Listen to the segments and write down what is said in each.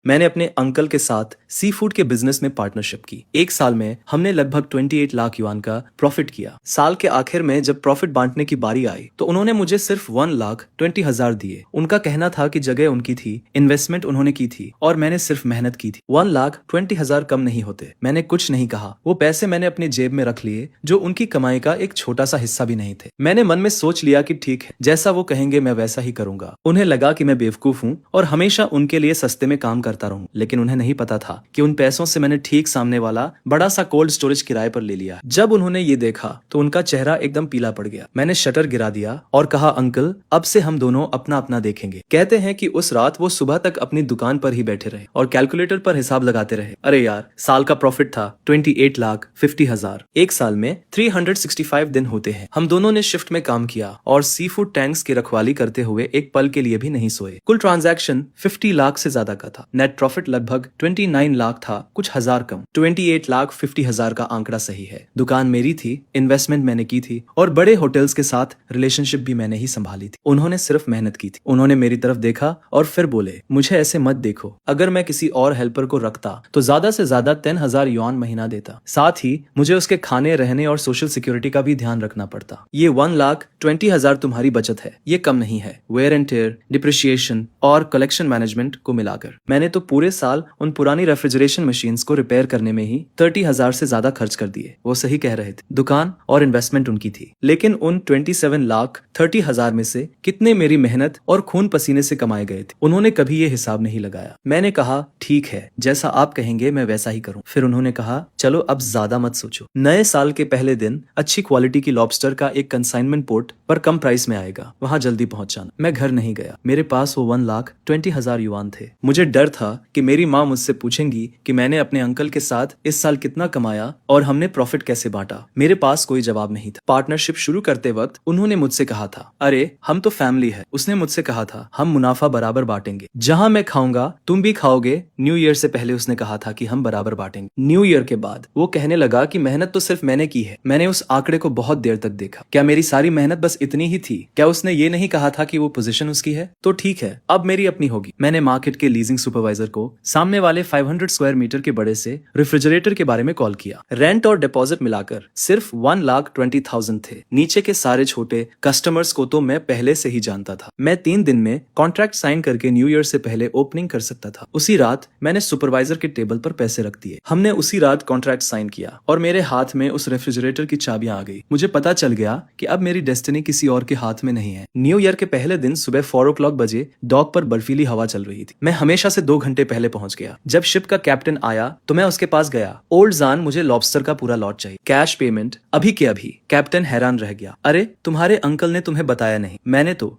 मैंने अपने अंकल के साथ सी फूड के बिजनेस में पार्टनरशिप की। एक साल में हमने लगभग 28 लाख युआन का प्रॉफिट किया। साल के आखिर में जब प्रॉफिट बांटने की बारी आई तो उन्होंने मुझे सिर्फ 1,20,000 दिए। उनका कहना था कि जगह उनकी थी, इन्वेस्टमेंट उन्होंने की थी और मैंने सिर्फ मेहनत की थी। 1,20,000 कम नहीं होते। मैंने कुछ नहीं कहा। वो पैसे मैंने अपनी जेब में रख लिए, जो उनकी कमाई का एक छोटा सा हिस्सा भी नहीं थे। मैंने मन में सोच लिया कि ठीक है, जैसा वो कहेंगे मैं वैसा ही करूंगा। उन्हें लगा कि मैं बेवकूफ हूँ और हमेशा उनके लिए सस्ते में काम करता रहूं, लेकिन उन्हें नहीं पता था कि उन पैसों से मैंने ठीक सामने वाला बड़ा सा कोल्ड स्टोरेज किराए पर ले लिया। जब उन्होंने ये देखा तो उनका चेहरा एकदम पीला पड़ गया। मैंने शटर गिरा दिया और कहा, अंकल अब से हम दोनों अपना अपना देखेंगे। कहते हैं कि उस रात वो सुबह तक अपनी दुकान पर ही बैठे रहे और कैलकुलेटर पर हिसाब लगाते रहे। अरे यार, साल का प्रॉफिट था 28,50,000। एक साल में 365 दिन होते हैं। हम दोनों ने शिफ्ट में काम किया और सी फूड टैंक्स की रखवाली करते हुए एक पल के लिए भी नहीं सोए। कुल ट्रांजैक्शन 50 लाख से ज्यादा का था। नेट प्रॉफिट लगभग 29 लाख था, कुछ हजार कम। 28,50,000 का आंकड़ा सही है। दुकान मेरी थी, इन्वेस्टमेंट मैंने की थी और बड़े होटल्स के साथ रिलेशनशिप भी मैंने ही संभाली थी। उन्होंने सिर्फ मेहनत की थी। उन्होंने मेरी तरफ देखा और फिर बोले, मुझे ऐसे मत देखो। अगर मैं किसी और हेल्पर को रखता तो ज्यादा से ज्यादा 10,000 युआन महीना देता। साथ ही मुझे उसके खाने, रहने और सोशल सिक्योरिटी का भी ध्यान रखना पड़ता। ये 1,20,000 तुम्हारी बचत है, ये कम नहीं है। वेयर एंड टेयर, डिप्रिशिएशन और कलेक्शन मैनेजमेंट को मिलाकर मैंने तो पूरे साल उन पुरानी रेफ्रिजरेशन मशीन्स को रिपेयर करने में ही 30,000 से ज्यादा खर्च कर दिए। वो सही कह रहे थे। दुकान और इन्वेस्टमेंट उनकी थी, लेकिन उन 27,30,000 में से कितने मेरी मेहनत और खून पसीने से कमाए गए थे, उन्होंने कभी ये हिसाब नहीं लगाया। मैंने कहा, ठीक है, जैसा आप कहेंगे मैं वैसा ही करूं। फिर उन्होंने कहा, चलो अब ज्यादा मत सोचो। नए साल के पहले दिन अच्छी क्वालिटी की लॉबस्टर का एक कंसाइनमेंट पोर्ट पर कम प्राइस में आएगा, वहां जल्दी पहुंच जाना। मैं घर नहीं गया। मेरे पास वो 1,20,000 युआन थे। मुझे डर था कि मेरी माँ मुझसे पूछेंगी कि मैंने अपने अंकल के साथ इस साल कितना कमाया और हमने प्रॉफिट कैसे बांटा। मेरे पास कोई जवाब नहीं था। पार्टनरशिप शुरू करते वक्त उन्होंने मुझसे कहा था, अरे हम तो फैमिली है। उसने मुझसे कहा था, हम मुनाफा बराबर बांटेंगे। जहां मैं खाऊंगा तुम भी खाओगे। न्यू ईयर से पहले उसने कहा था कि हम बराबर बांटेंगे। न्यू ईयर के बाद वो कहने लगा कि मेहनत तो सिर्फ मैंने की है। मैंने उस आंकड़े को बहुत देर तक देखा। क्या मेरी सारी मेहनत बस इतनी ही थी? क्या उसने ये नहीं कहा था कि वो पोजीशन उसकी है? तो ठीक है, अब मेरी अपनी होगी। मैंने मार्केट के लीजिंग सुपरवाइजर को सामने वाले 500 स्क्वायर मीटर के बड़े से रेफ्रिजरेटर के बारे में कॉल किया। रेंट और डिपॉजिट मिलाकर सिर्फ 1,20,000 थे। नीचे के सारे छोटे कस्टमर्स को तो मैं पहले से ही जानता था। मैं 3 दिन में कॉन्ट्रैक्ट साइन करके न्यू ईयर से पहले ओपनिंग कर सकता था। उसी रात मैंने सुपरवाइजर के टेबल पर पैसे रख दिए। हमने उसी रात कॉन्ट्रैक्ट साइन किया और मेरे हाथ में उस रेफ्रिजरेटर की चाबियां आ गई। मुझे पता चल गया कि अब मेरी डेस्टिनी किसी और के हाथ में नहीं है। न्यू ईयर के पहले दिन सुबह 4 o'clock बजे डॉक पर बर्फीली हवा चल रही थी। मैं हमेशा से 2 घंटे पहले पहुंच गया। जब शिप का कैप्टन आया तो मैं उसके पास गया। ओल्ड जान, मुझे लॉबस्टर का पूरा लॉट चाहिए, कैश पेमेंट अभी के अभी। कैप्टन हैरान रह गया। अरे तुम्हारे अंकल ने तुम्हें बताया नहीं?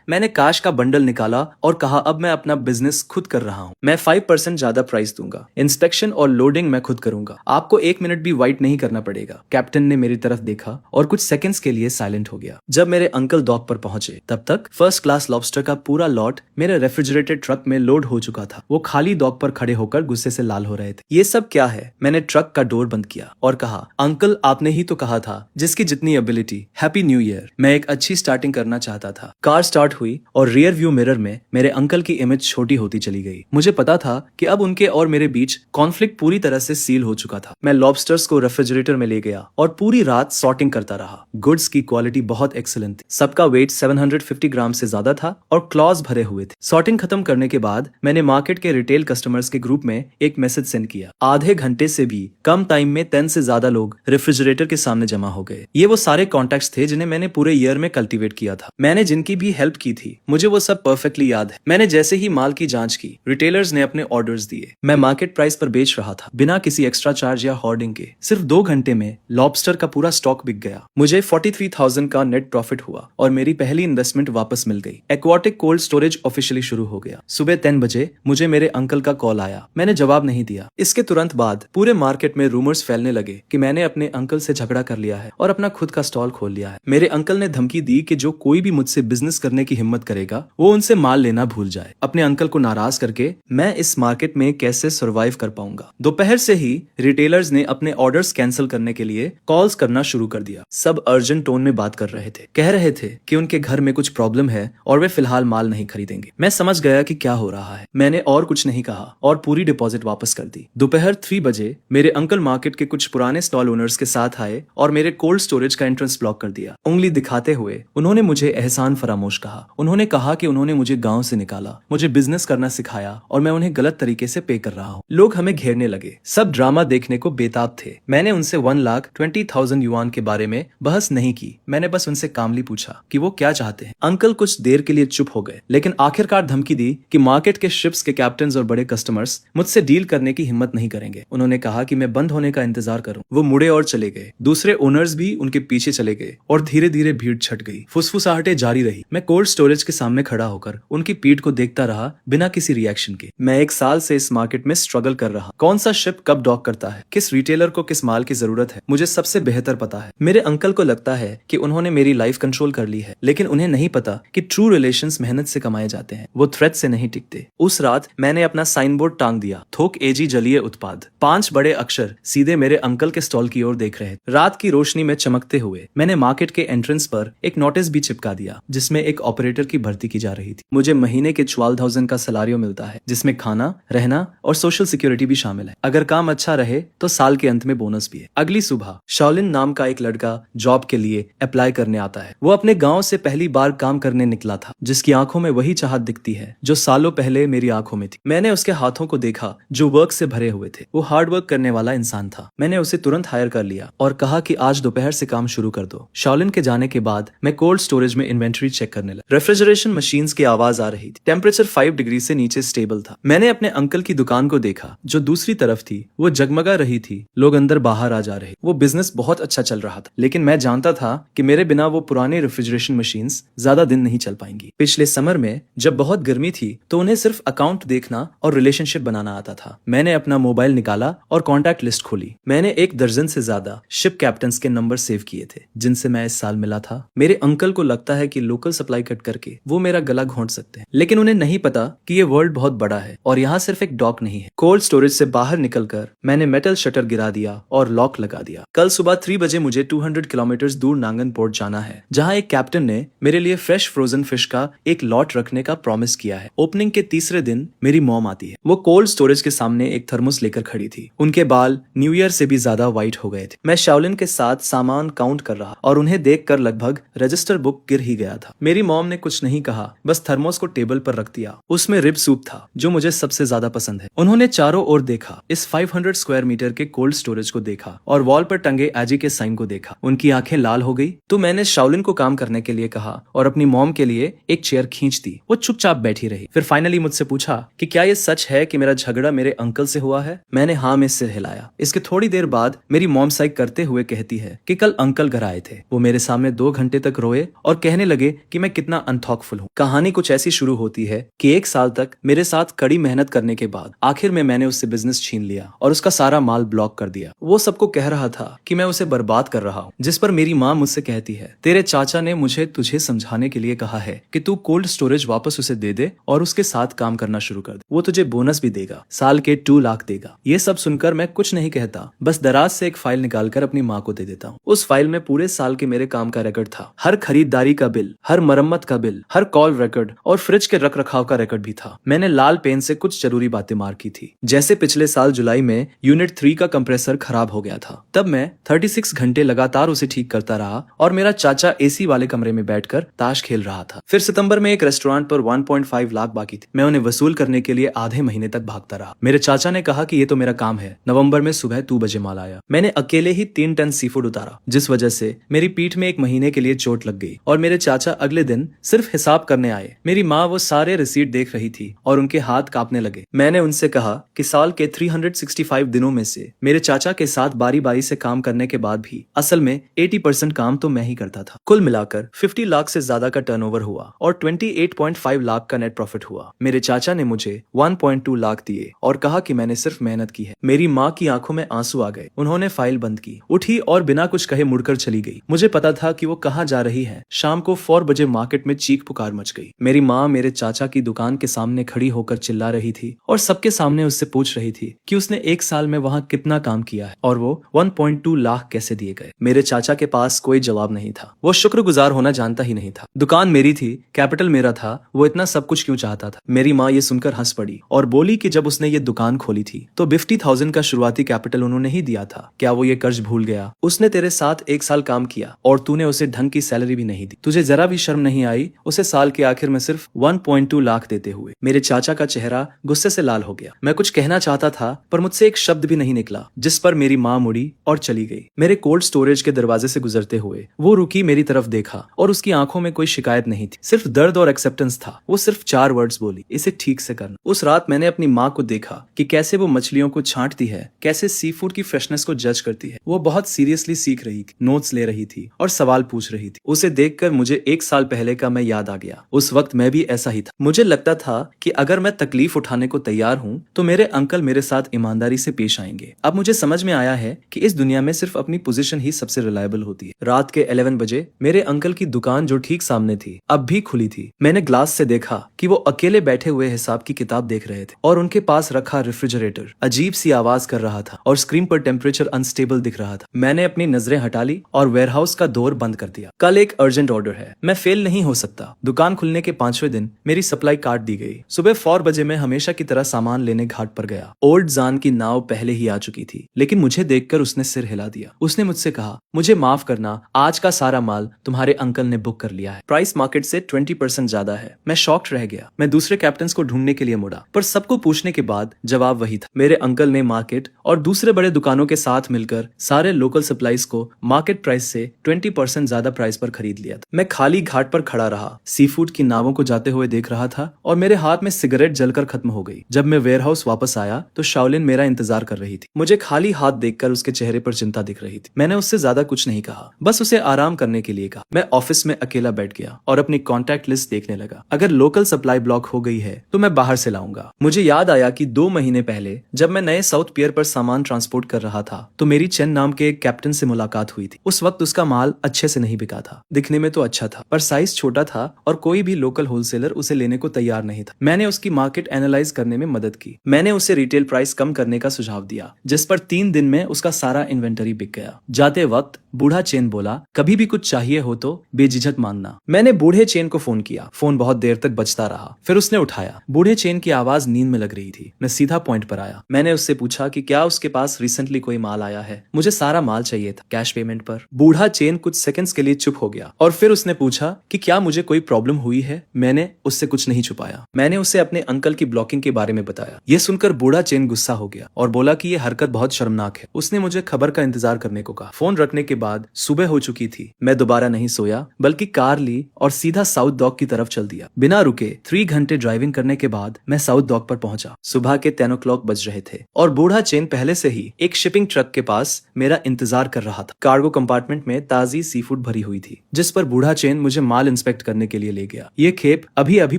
मैंने काश का बंडल निकाला और कहा, अब मैं अपना बिजनेस खुद कर रहा हूँ। मैं 5% ज्यादा प्राइस दूंगा। इंस्पेक्शन और लोडिंग मैं खुद करूंगा। आपको 1 मिनट भी वाइट नहीं करना पड़ेगा। कैप्टन ने मेरी तरफ देखा और कुछ सेकंड्स के लिए साइलेंट हो गया। जब मेरे अंकल डॉक पर पहुंचे तब तक फर्स्ट क्लास लॉबस्टर का पूरा लॉट मेरे रेफ्रिजरेटेड ट्रक में लोड हो चुका था। वो खाली डॉक पर खड़े होकर गुस्से से लाल हो रहे थे। ये सब क्या है? मैंने ट्रक का डोर बंद किया और कहा, अंकल आपने ही तो कहा था जिसकी जितनी एबिलिटी। Happy new year. मैं एक अच्छी स्टार्टिंग करना चाहता था। कार स्टार्ट हुई और रियर व्यू मिरर में मेरे अंकल की इमेज छोटी होती चली गई। मुझे पता था कि अब उनके और मेरे बीच कॉन्फ्लिक्ट पूरी तरह से सील हो चुका था। मैं लॉबस्टर्स को रेफ्रिजरेटर में ले गया और पूरी रात सॉर्टिंग करता रहा। गुड्स की क्वालिटी बहुत एक्सीलेंट थी। सबका वेट 750 ग्राम से ज्यादा था और क्लॉज भरे हुए थे। सॉर्टिंग खत्म करने के बाद मैंने मार्केट के रिटेल कस्टमर्स के ग्रुप में एक मैसेज सेंड किया। आधे घंटे से भी कम टाइम में 10 से ज्यादा लोग रेफ्रिजरेटर के सामने जमा हो गए। ये वो सारे कॉन्टैक्ट्स थे जिन्हें मैंने पूरे ईयर में कल्टीवेट किया था। मैंने जिनकी भी हेल्प की थी, मुझे वो सब परफेक्टली याद है। मैंने जैसे ही माल की जांच की, रिटेलर्स ने अपने ऑर्डर्स दिए। मैं मार्केट प्राइस पर बेच रहा था, बिना किसी एक्स्ट्रा चार्ज या होर्डिंग के। सिर्फ 2 घंटे में लॉबस्टर का पूरा स्टॉक बिक गया। मुझे 43,000 का नेट प्रॉफिट हुआ और मेरी पहली इन्वेस्टमेंट वापस मिल गई। एक्वाटिक कोल्ड स्टोरेज ऑफिशियली शुरू हो गया। सुबह 10 बजे मुझे मेरे अंकल का कॉल आया। मैंने जवाब नहीं दिया। इसके तुरंत बाद पूरे मार्केट में रूमर्स फैलने लगे कि मैंने अपने अंकल से झगड़ा कर लिया है और अपना खुद का स्टॉल खोल लिया है। मेरे अंकल ने धमकी दी कि जो कोई भी मुझसे बिजनेस करने की हिम्मत करेगा वो उनसे माल लेना भूल जाए। अपने अंकल को नाराज करके मैं इस मार्केट में कैसे सर्वाइव कर पाऊंगा। दोपहर से ही रिटेलर्स ने अपने ऑर्डर्स कैंसिल करने के लिए कॉल्स करना शुरू कर दिया। सब अर्जेंट टोन में बात कर रहे थे। कह रहे थे कि उनके घर में कुछ प्रॉब्लम है और वे फिलहाल माल नहीं खरीदेंगे। मैं समझ गया कि क्या हो रहा है। मैंने और कुछ नहीं नहीं कहा और पूरी डिपॉजिट वापस कर दी। दोपहर 3 बजे मेरे अंकल मार्केट के कुछ पुराने स्टॉल ओनर्स के साथ आए और मेरे कोल्ड स्टोरेज का एंट्रेंस ब्लॉक कर दिया। उंगली दिखाते हुए उन्होंने मुझे एहसान फरामोश कहा। उन्होंने कहा कि उन्होंने मुझे गांव से निकाला, मुझे बिजनेस करना सिखाया और मैं उन्हें गलत तरीके से पे कर रहा हूँ। लोग हमें घेरने लगे, सब ड्रामा देखने को बेताब थे। मैंने उनसे 1,20,000 युआन के बारे में बहस नहीं की। मैंने बस उनसे कामली पूछा कि वो क्या चाहते हैं। अंकल कुछ देर के लिए चुप हो गए, लेकिन आखिरकार धमकी दी कि मार्केट के शिप्स के कैप्टन और बड़े कस्टमर्स मुझसे डील करने की हिम्मत नहीं करेंगे। उन्होंने कहा कि मैं बंद होने का इंतजार करूं। वो मुड़े और चले गए। दूसरे ओनर्स भी उनके पीछे चले गए और धीरे धीरे भीड़ छट गई। फुसफुसाहटें जारी रही। मैं कोल्ड स्टोरेज के सामने खड़ा होकर उनकी पीठ को देखता रहा, बिना किसी रिएक्शन के। मैं 1 साल से इस मार्केट में स्ट्रगल कर रहा। कौन सा शिप कब डॉक करता है, किस रिटेलर को किस माल की जरूरत है, मुझे सबसे बेहतर पता है। मेरे अंकल को लगता है कि उन्होंने मेरी लाइफ कंट्रोल कर ली है, लेकिन उन्हें नहीं पता कि ट्रू रिलेशंस मेहनत से कमाए जाते हैं, वो थ्रेट से नहीं टिकते। उस रात मैंने अपना साइन बोर्ड टांग दिया, थोक एजी जलीय उत्पाद। 5 बड़े अक्षर सीधे मेरे अंकल के स्टॉल की ओर देख रहे थे। रात की रोशनी में चमकते हुए मैंने मार्केट के एंट्रेंस पर एक नोटिस भी चिपका दिया, जिसमें एक ऑपरेटर की भर्ती की जा रही थी। मुझे महीने के 12,000 का सैलरी मिलता है, जिसमें खाना, रहना और सोशल सिक्योरिटी भी शामिल है। अगर काम अच्छा रहे तो साल के अंत में बोनस भी है। अगली सुबह शाओलिन नाम का एक लड़का जॉब के लिए अप्लाई करने आता है। वो अपने गांव से पहली बार काम करने निकला था, जिसकी आंखों में वही चाहत दिखती है जो सालों पहले मेरी आंखों में थी। मैंने उसके हाथों को देखा जो वर्क से भरे हुए थे। वो हार्ड वर्क करने वाला इंसान था। मैंने उसे तुरंत हायर कर लिया और कहा कि आज दोपहर से काम शुरू कर दो। शाओलिन के जाने के बाद मैं कोल्ड स्टोरेज में इन्वेंटरी चेक करने लगा। रेफ्रिजरेशन मशीन्स की आवाज आ रही थी। टेम्परेचर 5 डिग्री से नीचे स्टेबल था। मैंने अपने अंकल की दुकान को देखा जो दूसरी तरफ थी। वो जगमगा रही थी, लोग अंदर बाहर आ जा रहे। वो बिजनेस बहुत अच्छा चल रहा था, लेकिन मैं जानता था कि मेरे बिना वो पुरानी रेफ्रिजरेशन मशीन्स ज्यादा दिन नहीं चल पाएंगी। पिछले समर में जब बहुत गर्मी थी तो उन्हें सिर्फ अकाउंट देखना और रिलेशनशिप बनाना आता था। मैंने अपना मोबाइल निकाला और कॉन्टैक्ट लिस्ट खोली। मैंने 1 दर्जन से ज्यादा शिप कैप्टन्स के नंबर सेव किए थे जिनसे मैं इस साल मिला था। मेरे अंकल को लगता है कि लोकल सप्लाई कट करके वो मेरा गला घोंट सकते हैं, लेकिन उन्हें नहीं पता कि ये वर्ल्ड बहुत बड़ा है और यहाँ सिर्फ एक डॉक नहीं है। कोल्ड स्टोरेज से बाहर निकलकर मैंने मेटल शटर गिरा दिया और लॉक लगा दिया। कल सुबह 3 बजे मुझे 200 किलोमीटर दूर नांगन पोर्ट जाना है, जहाँ एक कैप्टन ने मेरे लिए फ्रेश फ्रोजन फिश का एक लॉट रखने का प्रॉमिस किया है। ओपनिंग के तीसरे दिन मेरी मॉम आती है। वो कोल्ड स्टोरेज के सामने एक थर्मोस लेकर खड़ी थी। उनके बाल न्यू ईयर से भी ज्यादा व्हाइट हो गए थे। मैं शाओलिन के साथ सामान काउंट कर रहा और उन्हें देखकर लगभग रजिस्टर बुक गिर ही गया था। मेरी मॉम ने कुछ नहीं कहा, बस थर्मोस को टेबल पर रख दिया। उसमें रिब सूप था जो मुझे सबसे ज्यादा पसंद है। उन्होंने चारों ओर देखा, इस 500 स्क्वायर मीटर के कोल्ड स्टोरेज को देखा और वॉल पर टंगे एजी के साइन को देखा। उनकी आंखें लाल हो गई। तो मैंने शाओलिन को काम करने के लिए कहा और अपनी मॉम के लिए एक चेयर खींच दी। वो चुपचाप बैठी रही। फिर फाइनली मुझसे पूछा कि क्या ये सच है कि मेरा झगड़ा मेरे अंकल से हुआ है। मैंने हाँ में सिर हिलाया। इसके थोड़ी देर बाद मेरी मॉम साइक करते हुए कहती है कि कल अंकल घर आए थे। वो मेरे सामने 2 घंटे तक रोए और कहने लगे कि मैं कितना अनथॉकफुल हूँ। कहानी कुछ ऐसी शुरू होती है कि 1 साल तक मेरे साथ कड़ी मेहनत करने के बाद आखिर में मैंने उससे बिजनेस छीन लिया और उसका सारा माल ब्लॉक कर दिया। वो सबको कह रहा था कि मैं उसे बर्बाद कर रहा हूँ, जिस पर मेरी माँ मुझसे कहती है, तेरे चाचा ने मुझे तुझे समझाने के लिए कहा है कि तू कोल्ड स्टोरेज वापस उसे दे दे और उसके साथ काम करना शुरू कर दे। वो तुझे बोनस भी देगा, साल के 2 लाख देगा। ये सब सुनकर मैं कुछ नहीं कहता, बस दराज से एक फाइल निकालकर अपनी माँ को दे देता हूँ। उस फाइल में पूरे साल के मेरे काम का रिकॉर्ड था। हर खरीदारी का बिल, हर मरम्मत का बिल, हर कॉल रिकॉर्ड और फ्रिज के रख रखाव का रिकॉर्ड भी था। मैंने लाल पेन से कुछ जरूरी बातें मार्क की थी, जैसे पिछले साल जुलाई में यूनिट 3 का कंप्रेसर खराब हो गया था। तब मैं 36 घंटे लगातार उसे ठीक करता रहा और मेरा चाचा एसी वाले कमरे में बैठकर ताश खेल रहा था। फिर सितंबर में एक रेस्टोरेंट पर 1.5 लाख बाकी थे। मैं उन्हें वसूल करने के लिए आधे महीने तक भागता रहा। मेरे चाचा ने कहा कि ये तो मेरा काम है। नवंबर में सुबह 2 बजे माल आया। मैंने अकेले ही 3 टन सी फूड उतारा, जिस वजह से मेरी पीठ में 1 महीने के लिए चोट लग गई और मेरे चाचा अगले दिन सिर्फ हिसाब करने आए। मेरी माँ वो सारे रिसीट देख रही थी और उनके हाथ कांपने लगे। मैंने उनसे कहा कि साल के 365 दिनों में से मेरे चाचा के साथ बारी बारी से काम करने के बाद भी असल में 80% काम तो मैं ही करता था। कुल मिलाकर 50 लाख से ज्यादा का टर्नओवर हुआ और 28.5 लाख का नेट प्रॉफिट हुआ। मेरे चाचा ने मुझे 1.2 लाख दिए और कहा कि मैंने सिर्फ मेहनत की है। मेरी माँ की आंखों में आंसू आ गए। उन्होंने फाइल बंद की, उठी और बिना कुछ कहे मुड़कर चली गई। मुझे पता था कि वो कहाँ जा रही है। शाम को 4 बजे मार्केट में चीख पुकार मच गई। मेरी माँ मेरे चाचा की दुकान के सामने खड़ी होकर चिल्ला रही थी और सबके सामने उससे पूछ रही थी कि उसने 1 साल में वहाँ कितना काम किया है और वो 1.2 लाख कैसे दिए गए। मेरे चाचा के पास कोई जवाब नहीं था। वो शुक्रगुजार होना जानता ही नहीं था। दुकान मेरी थी, कैपिटल मेरा था, वो इतना सब कुछ क्यों चाहता था। मेरी माँ ये सुनकर हंस पड़ी और बोली कि जब उसने ये दुकान खोली थी तो 50,000 का शुरुआती कैपिटल उन्होंने ही दिया था। क्या वो ये कर्ज भूल गया? उसने तेरे साथ 1 साल काम किया और तूने उसे ढंग की सैलरी भी नहीं दी। तुझे जरा भी शर्म नहीं आई उसे साल के आखिर में सिर्फ 1.2 लाख देते हुए? मेरे चाचा का चेहरा गुस्से से लाल हो गया। मैं कुछ कहना चाहता था पर मुझसे एक शब्द भी नहीं निकला, जिस पर मेरी माँ मुड़ी और चली गई। मेरे कोल्ड स्टोरेज के दरवाजे से गुजरते हुए वो रुकी, मेरी तरफ देखा और उसकी आंखों में कोई शिकायत नहीं थी, सिर्फ दर्द और एक्सेप्टेंस था। वो सिर्फ 4 वर्ड्स बोली, इसे ठीक से करना। उस रात मैंने अपनी माँ को देखा कि कैसे वो मछलियों को छांटती है, कैसे सी फूड की फ्रेशनेस को जज करती है। वो बहुत सीरियसली सीख रही थी, नोट्स ले रही थी और सवाल पूछ रही थी। उसे देखकर मुझे 1 साल पहले का मैं याद आ गया। उस वक्त मैं भी ऐसा ही था। मुझे लगता था कि अगर मैं तकलीफ उठाने को तैयार हूँ तो मेरे अंकल मेरे साथ ईमानदारी से पेश आएंगे। अब मुझे समझ में आया है कि इस दुनिया में सिर्फ अपनी पोजीशन ही सबसे रिलायबल होती है। रात के 11 बजे मेरे अंकल की दुकान जो ठीक सामने थी अब भी खुली थी। मैंने ग्लास से देखा कि वो अकेले बैठे हुए हिसाब की किताब देख रहे थे और उनके पास रखा रेफ्रिजरेटर अजीब सी आवाज कर रहा था और स्क्रीन पर टेम्परेचर अनस्टेबल दिख रहा था। मैंने अपनी नजरें हटा ली और वेयरहाउस का डोर बंद कर दिया। कल एक अर्जेंट ऑर्डर है, मैं फेल नहीं हो सकता। दुकान खुलने के 5वें दिन मेरी सप्लाई काट दी गई। सुबह 4 बजे मैं हमेशा की तरह सामान लेने घाट पर गया। ओल्ड जान की नाव पहले ही आ चुकी थी, लेकिन मुझे देखकर उसने सिर हिला दिया। उसने मुझसे कहा, मुझे माफ करना, आज का सारा माल तुम्हारे अंकल ने बुक कर लिया है। प्राइस मार्केट से 20% ज्यादा है। मैं शॉक्ड रह गया। मैं दूसरे कैप्टन्स को ढूंढने के लिए मुड़ा, पर सबको पूछने के बाद जवाब वही था। मेरे अंकल ने मार्केट और दूसरे बड़े दुकानों के साथ मिलकर सारे लोकल सप्लाईज को मार्केट प्राइस से 20% ज्यादा प्राइस पर खरीद लिया था। मैं खाली घाट पर खड़ा रहा, सी फूड की नावों को जाते हुए देख रहा था और मेरे हाथ में सिगरेट जलकर खत्म हो गई। जब मैं वेयरहाउस वापस आया तो शाओलिन मेरा इंतजार कर रही थी। मुझे खाली हाथ देखकर उसके चेहरे पर चिंता दिख रही थी। मैंने उससे ज्यादा कुछ नहीं कहा, बस उसे आराम करने के लिए कहा। मैं ऑफिस में अकेला बैठ गया और अपनी कॉन्टैक्ट लिस्ट देखने लगा। अगर लोकल सप्लाई ब्लॉक हो गई है तो मैं बाहर से लाऊंगा। मुझे याद आया कि 2 महीने पहले जब मैं नए साउथ पियर पर सामान ट्रांसपोर्ट कर रहा था तो मेरी चेन नाम के एक कैप्टन से मुलाकात हुई थी। उस वक्त उसका माल अच्छे से नहीं बिका था। दिखने में तो अच्छा था पर साइज छोटा था और कोई भी लोकल होलसेलर उसे लेने को तैयार नहीं था। मैंने उसकी मार्केट एनालाइज करने में मदद की। मैंने उसे रिटेल प्राइस कम करने का सुझाव दिया, जिस पर 3 दिन में उसका सारा इन्वेंटरी बिक गया। जाते वक्त बूढ़ा चेन बोला, कभी भी कुछ चाहिए हो तो बेझिझक मांगना। मैंने बूढ़े चेन को फोन किया। फोन बहुत देर तक बजता रहा, फिर उसने उठाया। बूढ़े चेन की आवाज नींद में लग रही थी। मैं सीधा पॉइंट पर आया। मैंने उससे पूछा कि क्या उसके पास रिसेंटली कोई माल आया है। मुझे सारा माल चाहिए था, कैश पेमेंट पर। बूढ़ा चेन कुछ सेकंड्स के लिए चुप हो गया और फिर उसने पूछा कि क्या मुझे कोई प्रॉब्लम हुई है। मैंने उससे कुछ नहीं छुपाया। मैंने उसे अपने अंकल की ब्लॉकिंग के बारे में बताया। यह सुनकर बूढ़ा चेन गुस्सा हो गया और बोला कि यह हरकत बहुत शर्मनाक है। उसने मुझे खबर का इंतजार करने को कहा। फोन रखने के बाद सुबह हो चुकी थी। मैं दोबारा नहीं सोया, बल्कि कार ली और सीधा साउथ डॉक की तरफ चल दिया। बिना रुके 3 घंटे ड्राइविंग करने के बाद मैं साउथ डॉक पर पहुंचा। सुबह के 10 o'clock बज रहे थे और बूढ़ा चेन पहले से ही एक शिपिंग ट्रक के पास मेरा इंतजार कर रहा था। कार्गो कंपार्टमेंट में ताजी सी फूड भरी हुई थी, जिस पर बूढ़ा चेन मुझे माल इंस्पेक्ट करने के लिए ले गया। ये खेप अभी अभी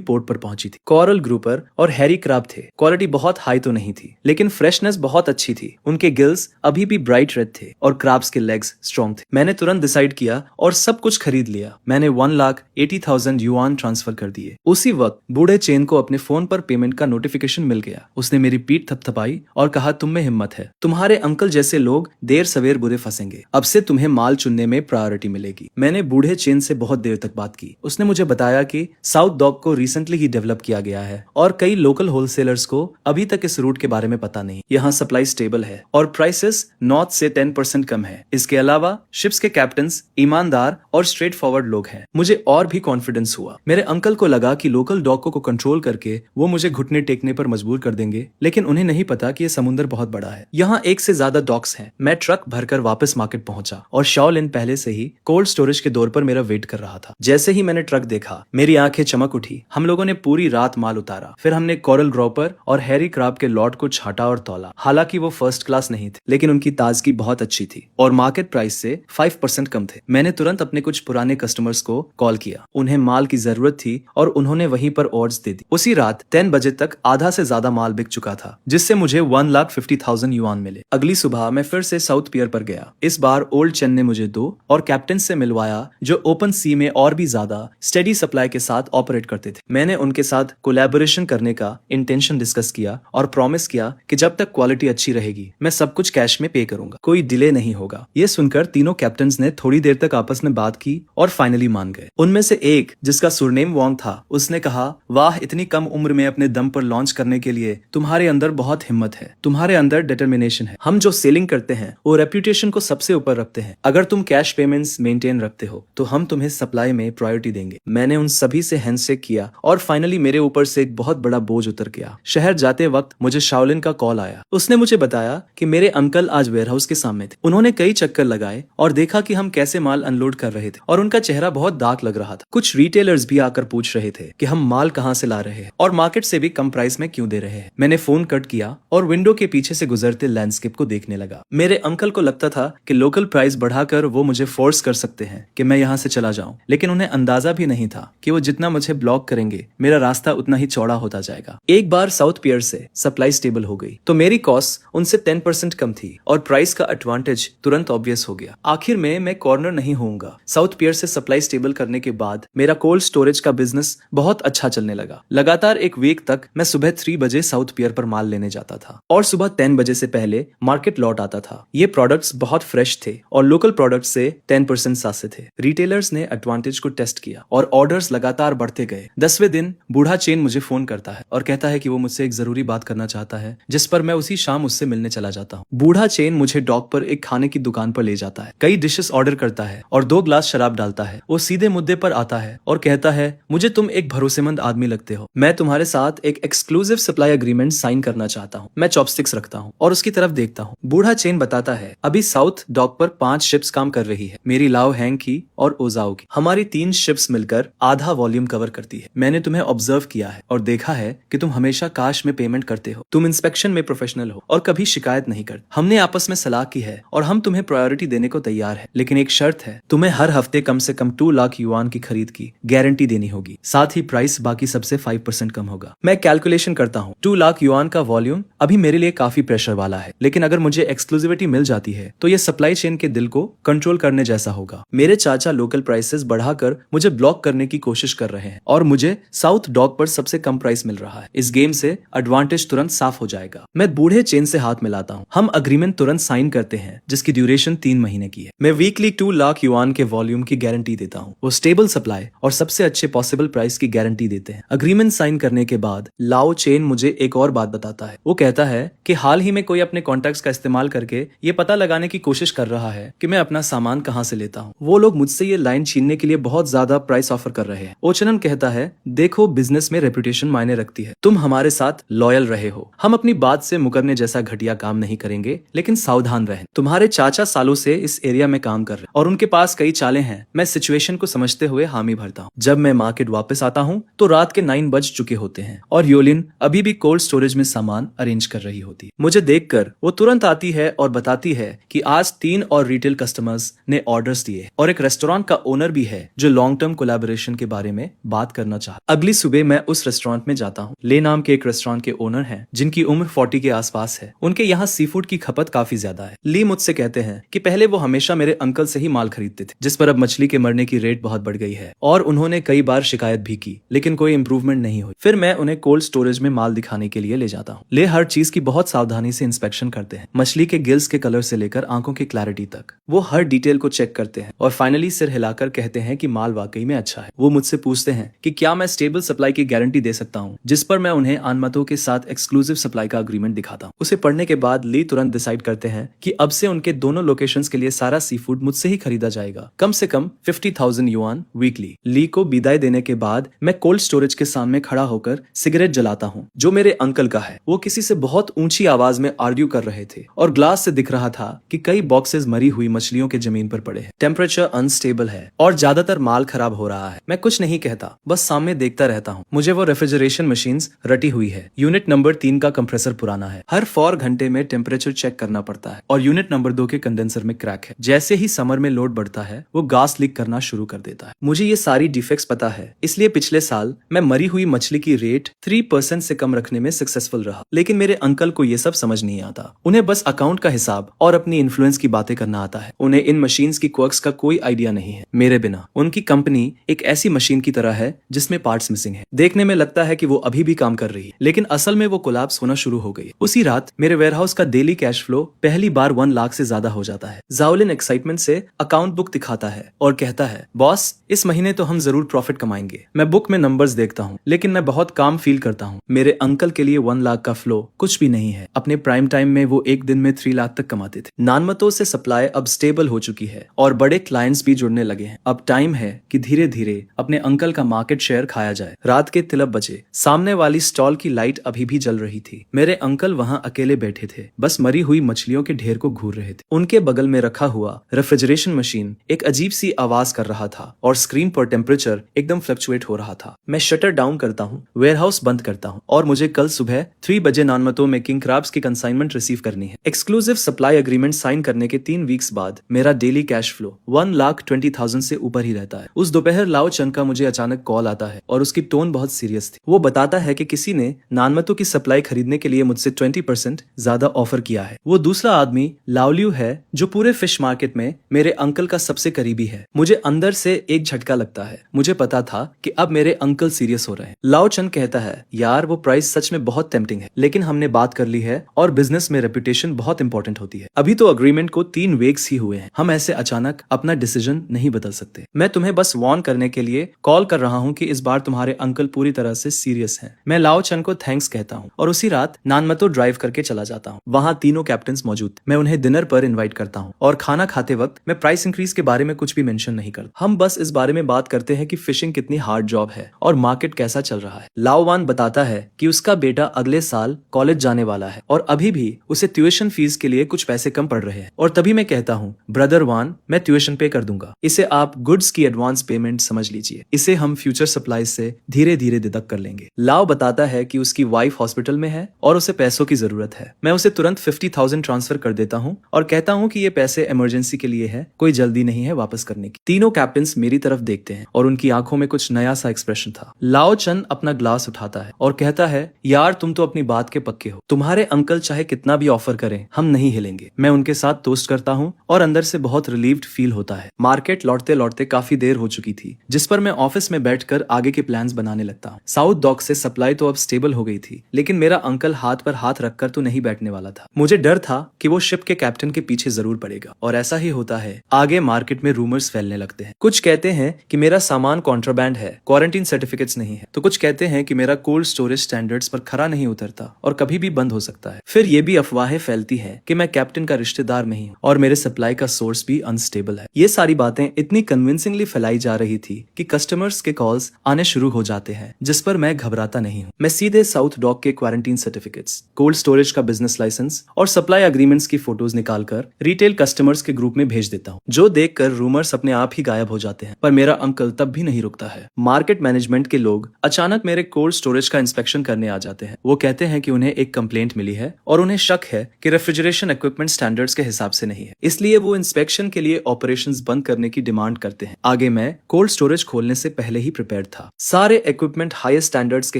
पोर्ट पर पहुंची थी। कोरल ग्रुपर और हैरी क्रैब थे। क्वालिटी बहुत हाई तो नहीं थी, लेकिन फ्रेशनेस बहुत अच्छी थी। उनके गिल्स अभी भी ब्राइट रेड थे और क्रैब्स के लेग्स स्ट्रॉन्ग थे। मैंने तुरंत डिसाइड किया और सब कुछ खरीद लिया। मैंने 1,80,000 युआन ट्रांसफर कर दिए। उसी वक्त बूढ़े चेन को अपने फोन पर पेमेंट का नोटिफिकेशन मिल गया। उसने मेरी पीठ थपथपाई और कहा, तुम में हिम्मत है। तुम्हारे अंकल जैसे लोग देर सवेर बुरे फंसेंगे। अब से तुम्हें माल चुनने में प्रायोरिटी मिलेगी। मैंने बूढ़े चेन से बहुत देर तक बात की। उसने मुझे बताया कि साउथ डॉक को रिसेंटली ही डेवलप किया गया है और कई लोकल होलसेलर्स को अभी तक इस रूट के बारे में पता नहीं। यहाँ सप्लाई स्टेबल है और प्राइसेस नॉर्थ से 10% कम है। इसके अलावा शिप्स के कैप्टन्स ईमानदार और स्ट्रेट फॉरवर्ड लोग हैं। मुझे और भी कॉन्फिडेंस हुआ। मेरे अंकल को लगा कि लोकल डॉकों को कंट्रोल करके वो मुझे घुटने टेकने पर मजबूर कर देंगे, लेकिन उन्हें नहीं पता कि ये समुद्र बहुत बड़ा है। यहाँ 1 से ज्यादा डॉक्स हैं। मैं ट्रक भरकर वापस मार्केट पहुंचा और शाओलिन पहले से ही कोल्ड स्टोरेज के डोर पर मेरा वेट कर रहा था। जैसे ही मैंने ट्रक देखा, मेरी आंखें चमक उठी। हम लोगों ने पूरी रात माल उतारा। फिर हमने कोरल ग्रुपर और हैरी क्रैब के लॉट को छाटा और तौला। हालांकि वो फर्स्ट क्लास नहीं थे, लेकिन उनकी ताजगी बहुत अच्छी थी और मार्केट प्राइस से 5% कम थे। मैंने तुरंत अपने कुछ पुराने कस्टमर्स को कॉल किया। उन्हें माल की जरूरत थी और उन्होंने वहीं पर ऑर्डर्स दे दी। उसी रात 10 बजे तक आधा से ज्यादा माल बिक चुका था, जिससे मुझे 1,50,000 युआन मिले। अगली सुबह मैं फिर से साउथ पियर पर गया। इस बार ओल्ड चेन ने मुझे 2 और कैप्टन से मिलवाया जो ओपन सी में और भी ज्यादा स्टेडी सप्लाई के साथ ऑपरेट करते थे। मैंने उनके साथ कोलैबोरेशन करने का इंटेंशन डिस्कस किया और प्रॉमिस किया कि जब तक क्वालिटी अच्छी रहेगी मैं सब कुछ कैश में पे करूंगा, कोई डिले नहीं होगा। ये सुनकर तीनों कैप्टन ने थोड़ी देर तक आपस में बात की और फाइनली मान गए। उनमें से एक, जिसका सुरनेम वोंग था, उसने कहा, वाह, इतनी कम उम्र में अपने दम पर लॉन्च करने के लिए तुम्हारे अंदर बहुत हिम्मत है, तुम्हारे अंदर डिटर्मिनेशन है। हम जो सेलिंग करते हैं वो रेप्यूटेशन को सबसे ऊपर रखते हैं। अगर तुम कैश पेमेंट्स मेंटेन रखते हो तो हम तुम्हें सप्लाई में प्रायोरिटी देंगे। मैंने उन सभी से हैंडशेक किया और फाइनली मेरे ऊपर से एक बहुत बड़ा बोझ उतर गया। शहर जाते वक्त मुझे शाओलिन का कॉल आया। उसने मुझे बताया कि मेरे अंकल आज वेयरहाउस के सामने थे। उन्होंने कई चक्कर लगाए और देखा कि हम कैसे माल अनलोड कर रहे थे और उनका चेहरा बहुत डार्क लग रहा था। कुछ रिटेलर्स भी आकर पूछ रहे थे कि हम माल कहां से ला रहे हैं और मार्केट से भी कम प्राइस में क्यों दे रहे हैं। मैंने फोन कट किया और विंडो के पीछे से गुजरते लैंडस्केप को देखने लगा। मेरे अंकल को लगता था कि लोकल प्राइस बढ़ाकर वो मुझे फोर्स कर सकते हैं कि मैं यहाँ से चला जाऊं, लेकिन उन्हें अंदाजा भी नहीं था कि वो जितना मुझे ब्लॉक करेंगे मेरा रास्ता उतना ही चौड़ा होता जाएगा। एक बार साउथ पियर से सप्लाई स्टेबल हो गई तो मेरी कॉस्ट उनसे 10% कम थी और प्राइस का एडवांटेज तुरंत ऑब्वियस हो गया। आखिर में मैं कॉर्नर नहीं होऊंगा। साउथ पियर से सप्लाई स्टेबल करने के बाद मेरा कोल्ड स्टोरेज का बिजनेस बहुत अच्छा चलने लगा। लगातार एक वीक तक मैं सुबह 3 बजे साउथ पियर पर माल लेने जाता था और सुबह 10 बजे से पहले मार्केट लौट आता था। ये प्रोडक्ट्स बहुत फ्रेश थे और लोकल प्रोडक्ट्स से 10% सस्ते थे। रिटेलर्स ने एडवांटेज को टेस्ट किया और ऑर्डर्स लगातार बढ़ते गए। 10वें दिन बूढ़ा चेन मुझे फोन करता है और कहता है कि वो मुझसे एक जरूरी बात करना चाहता है, जिस पर मैं उसी शाम उससे मिलने चला जाता हूँ। बूढ़ा चेन मुझे डॉक पर एक खाने की दुकान पर ले जाता है, कई डिशेस ऑर्डर करता है और 2 ग्लास शराब डालता है। वो सीधे मुद्दे पर आता है और कहता है, मुझे तुम एक भरोसेमंद आदमी लगते हो, मैं तुम्हारे साथ एक एक्सक्लूसिव सप्लाई एग्रीमेंट साइन करना चाहता हूँ। मैं चॉपस्टिक्स रखता हूँ और उसकी तरफ देखता हूँ। बूढ़ा चेन बताता है, अभी साउथ डॉक पर 5 शिप्स काम कर रही है, मेरी लाओ हैंग की और ओजाओ की। हमारी 3 शिप्स मिलकर आधा वॉल्यूम कवर करती है। मैंने तुम्हें ऑब्जर्व किया है और देखा है कि तुम हमेशा काश में पेमेंट करते हो, तुम इंस्पेक्शन में प्रोफेशनल हो और कभी शिकायत नहीं करते। हमने आपस में सलाह की है और हम तुम्हें प्रायोरिटी देने को तैयार है, लेकिन एक शर्त है, तुम्हें हर हफ्ते कम से कम 2 लाख युआन की खरीद की गारंटी देनी होगी, साथ ही प्राइस बाकी सबसे 5% कम होगा। मैं कैलकुलेशन करता हूँ, 2 लाख युआन का वॉल्यूम अभी मेरे लिए काफी प्रेशर वाला है, लेकिन अगर मुझे एक्सक्लूसिविटी मिल जाती है तो ये सप्लाई चेन के दिल को कंट्रोल करने जैसा होगा। मेरे चाचा लोकल प्राइसेस बढ़ाकर मुझे ब्लॉक करने की कोशिश कर रहे हैं और मुझे साउथ डॉक पर सबसे कम प्राइस मिल रहा है। इस गेम से एडवांटेज तुरंत साफ हो जाएगा। मैं बूढ़े चेन से हाथ मिलाता हूँ। हम अग्रीमेंट तुरंत साइन करते हैं जिसकी ड्यूरेशन 3 महीने की है। मैं वीकली 2 लाख युआन के वॉल्यूम की गारंटी देता हूँ। वो स्टेबल सप्लाई और सबसे अच्छे पॉसिबल प्राइस की गारंटी देते हैं। अग्रीमेंट साइन करने के बाद लाओ चेन मुझे एक और बात बताता है। वो कहता है कि हाल ही में कोई अपने कॉन्टैक्ट्स का इस्तेमाल करके ये पता लगाने की कोशिश कर रहा है कि मैं अपना सामान कहाँ से लेता हूँ। वो लोग मुझसे ये लाइन छीनने के लिए बहुत ज्यादा प्राइस ऑफर कर रहे हैं। ओचनन कहता है, देखो, बिजनेस में रेपुटेशन मायने रखती है, तुम हमारे साथ लॉयल रहे हो, हम अपनी बात से मुकरने जैसा घटिया काम नहीं करेंगे, लेकिन सावधान रहें। तुम्हारे चाचा सालों से इस एरिया में काम कर रहे हैं और उनके पास कई चालें हैं। मैं सिचुएशन को समझते हुए हामी भरता हूँ। जब मैं मार्केट वापस आता हूँ तो रात के 9 बज चुके होते हैं और योलिन अभी भी कोल्ड स्टोरेज में सामान अरेंज कर रही होती है। मुझे देखकर वो तुरंत आती है और बताती है कि आज 3 और रिटेल कस्टमर्स ने ऑर्डर्स दिए और एक रेस्टोरेंट का ओनर भी है जो लॉन्ग टर्म कोलैबोरेशन के बारे में बात करना चाहता। अगली सुबह मैं उस रेस्टोरेंट में जाता हूँ। ले नाम के एक रेस्टोरेंट के ओनर हैं जिनकी उम्र 40 के आसपास है। उनके यहाँ सी फूड की खपत काफी ज्यादा है। ली मुझसे कहते हैं कि पहले वो हमेशा मेरे अंकल से ही माल खरीदते थे, जिस पर अब मछली के मरने की रेट बहुत बढ़ गई है और उन्होंने कई बार शिकायत भी की, लेकिन कोई इंप्रूवमेंट नहीं हुई। फिर मैं उन्हें कोल्ड स्टोरेज में माल दिखाने के लिए ले जाता हूँ। ले हर चीज की बहुत सावधानी से इंस्पेक्शन करते हैं, मछली के गिल्स के कलर से लेकर आंखों की क्लैरिटी तक। वो हर डिटेल को चेक करते हैं और फाइनली सिर हिलाकर कहते हैं कि माल वाकई में अच्छा है। वो मुझसे पूछते हैं कि क्या मैं स्टेबल सप्लाई की गारंटी दे सकता हूँ, जिस पर मैं उन्हें अनमतों के साथ एक्सक्लूसिव सप्लाई का अग्रीमेंट दिखाता हूँ। उसे पढ़ने के बाद ली तुरंत डिसाइड करते हैं कि अब से उनके दोनों लोकेशंस के लिए सारा सी फूड मुझसे ही खरीदा जाएगा, कम से कम 50,000 युआन वीकली। ली को विदाई देने के बाद मैं कोल्ड स्टोरेज के सामने खड़ा होकर सिगरेट जलाता हूँ, जो मेरे अंकल का है। वो किसी से बहुत ऊंची आवाज में आर्ग्यू कर रहे थे और ग्लास से दिख रहा था कि कई बॉक्सेस मरी हुई मछलियों के जमीन पर पड़े हैं। टेम्परेचर अनस्टेबल है और ज्यादातर माल खराब हो रहा है। मैं कुछ नहीं कहता, बस सामने देखता रहता हूँ। मुझे वो रेफ्रिजरेशन मशीन्स रटी हुई है। यूनिट नंबर 3 का कंप्रेसर पुराना है, हर 4 घंटे में टेम्परेचर चेक करना पड़ता है और यूनिट नंबर 2 के कंडेंसर में क्रैक है। जैसे ही समर में लोड बढ़ता है वो गैस लीक करना शुरू कर देता है। मुझे ये सारी डिफेक्ट्स पता है, इसलिए पिछले साल मैं मरी हुई मछली की रेट 3% से कम रखने में सक्सेसफुल रहा। लेकिन मेरे अंकल को ये सब समझ नहीं आता। उन्हें बस अकाउंट का हिसाब और अपनी इन्फ्लुएंस की बातें करना आता है। उन्हें इन मशीन्स की क्वर्क्स का कोई आइडिया नहीं है। मेरे बिना उनकी कंपनी एक ऐसी मशीन की तरह है जिसमें पार्ट्स मिसिंग है। देखने में लगता है कि वो अभी भी काम कर रही है, लेकिन असल में वो कोलैप्स होना शुरू हो गई। उसी रात मेरे वेयरहाउस का डेली कैश फ्लो पहली बार 1 लाख से ज्यादा हो जाता है। शाओलिन एक्साइटमेंट से अकाउंट बुक दिखाता है और कहता है, बॉस इस महीने तो हम जरूर प्रॉफिट कमाएंगे। मैं बुक में नंबर्स देखता हूँ, लेकिन मैं बहुत काम फील करता हूँ। मेरे अंकल के लिए 1 लाख का फ्लो कुछ भी नहीं है। अपने प्राइम टाइम में वो एक दिन में 3 लाख तक कमाते थे। नानमतो से सप्लाई अब स्टेबल हो चुकी है और बड़े क्लाइंट्स भी जुड़ने लगे हैं। अब टाइम है कि धीरे धीरे अपने अंकल का मार्केट शेयर खाया जाए। रात के 3 बजे सामने वाली स्टॉल की लाइट अभी भी जल रही थी। मेरे अंकल वहाँ अकेले बैठे थे, बस मरी हुई मछलियों के ढेर को घूर रहे थे। उनके बगल में रखा हुआ रेफ्रिजरेशन मशीन एक अजीब सी आवाज कर रहा था और स्क्रीन पर टेम्परेचर एकदम फ्लक्चुएट हो रहा था। मैं शटर डाउन करता हूँ, वेयरहाउस बंद करता हूँ और मुझे कल सुबह 3 बजे नानमतो में किंग क्रैब्स की कंसाइनमेंट रिसीव करनी है। एक्सक्लूसिव सप्लाई एग्रीमेंट साइन करने के 3 वीक्स बाद मेरा डेली कैश फ्लो 1,20,000 से ऊपर ही रहता है। उस दोपहर लाओ चन का मुझे अचानक कॉल आता है और उसकी टोन बहुत सीरियस थी। वो बताता है कि किसी ने नानमतो की सप्लाई खरीदने के लिए मुझसे 20% ज्यादा ऑफर किया है। वो दूसरा आदमी लाओलियू है जो पूरे फिश मार्केट में मेरे अंकल का सबसे करीबी है। मुझे अंदर से एक झटका लगता है। मुझे पता था कि अब मेरे अंकल सीरियस हो रहे हैं। लाओ चन कहता है, यार वो प्राइस सच में बहुत टेम्पटिंग है, लेकिन हमने बात कर ली है और बिजनेस में रेपुटेशन बहुत इंपॉर्टेंट होती है। अभी तो अग्रीमेंट को 3 वीक्स ही हुए हैं। हम ऐसे अचानक अपना डिसीजन नहीं बदल सकते। मैं तुम्हें बस वार्न करने के लिए कॉल कर रहा हूँ कि इस बार तुम्हारे अंकल पूरी तरह से सीरियस हैं। मैं लाओ चन को थैंक्स कहता हूँ और उसी रात नानमतो ड्राइव करके चला जाता हूँ। वहाँ तीनों कैप्टन मौजूद थे। मैं उन्हें डिनर पर इन्वाइट करता हूँ और खाना खाते वक्त मैं प्राइस इंक्रीज के बारे में कुछ भी मेंशन नहीं करता। हम बस इस बारे में बात करते हैं कि फिशिंग कितनी हार्ड जॉब है और मार्केट कैसा चल रहा है। लाओ वान बताता है कि उसका बेटा अगले साल कॉलेज जाने वाला है और अभी भी उसे ट्यूशन फीस के लिए कुछ पैसे कम पड़ रहे हैं। और तभी मैं कहता हूँ, ब्रदर वान, मैं ट्यूशन पे कर दूंगा। इसे आप गुड्स की एडवांस पेमेंट समझ लीजिए। इसे हम फ्यूचर सप्लाई से धीरे धीरे डिडक्ट कर लेंगे। लाओ बताता है कि उसकी वाइफ हॉस्पिटल में है और उसे पैसों की जरूरत है। मैं उसे तुरंत 50,000 ट्रांसफर कर देता हूँ और कहता हूँ कि ये पैसे इमरजेंसी के लिए है, कोई जल्दी नहीं है वापस करने की। तीनों कैप्टन मेरी तरफ देखते हैं और उनकी आंखों में कुछ नया सा एक्सप्रेशन था। लाओ चन अपना ग्लास उठाता है और कहता है, यार तुम तो अपनी बात के पक्के हो। तुम्हारे अंकल चाहे कितना भी ऑफर करें, हम नहीं हिलेंगे। मैं उनके साथ टोस्ट करता हूँ और अंदर से बहुत रिलीव्ड फील होता है। मार्केट लौटते लौटते काफी देर हो चुकी थी, जिस पर मैं ऑफिस में बैठकर आगे के प्लान्स बनाने लगता हूँ। साउथ डॉक से सप्लाई तो अब स्टेबल हो गई थी, लेकिन मेरा अंकल हाथ पर हाथ रखकर तो नहीं बैठने वाला था। मुझे डर था कि वो शिप के कैप्टन के पीछे जरूर पड़ेगा और ऐसा ही होता है। आगे मार्केट में रूमर्स फैलने लगते हैं। कुछ कहते हैं कि मेरा सामान कॉन्ट्राबैंड है, क्वारंटीन सर्टिफिकेट्स नहीं है, तो कुछ कहते हैं कि मेरा कोल्ड स्टोरेज स्टैंडर्ड्स पर खरा नहीं उतरता और कभी भी बंद हो सकता है। फिर ये भी अफवाहें फैलती है कि मैं कैप्टन का रिश्तेदार नहीं हूँ और मेरे सप्लाई का सोर्स भी अनस्टेबल है। ये सारी बातें इतनी कन्विंसिंगली फैलाई जा रही थी कि कस्टमर्स के कॉल्स आने शुरू हो जाते हैं, जिस पर मैं घबराता नहीं हूँ। मैं सीधे साउथ डॉक के क्वारंटीन सर्टिफिकेट्स, कोल्ड स्टोरेज का बिजनेस लाइसेंस और सप्लाई अग्रीमेंट्स की फोटोज निकालकर रिटेल कस्टमर्स के ग्रुप में भेज देता हूँ, जो देखकर रूमर्स अपने आप ही गायब हो जाते हैं। पर मेरा अंकल तब भी नहीं रुकता है। मार्केट मैनेजमेंट के लोग अचानक मेरे कोल्ड स्टोरेज का इंस्पेक्शन करने आ जाते हैं। वो कहते हैं कि उन्हें एक कंप्लेंट मिली है और उन्हें शक है कि रेफ्रिजरेशन इक्विपमेंट स्टैंडर्ड्स के हिसाब से नहीं है, इसलिए वो इंस्पेक्शन के लिए ऑपरेशंस बंद करने की डिमांड करते हैं। आगे मैं कोल्ड स्टोरेज खोलने से पहले ही प्रिपेयर्ड था। सारे इक्विपमेंट हाईएस्ट स्टैंडर्ड्स के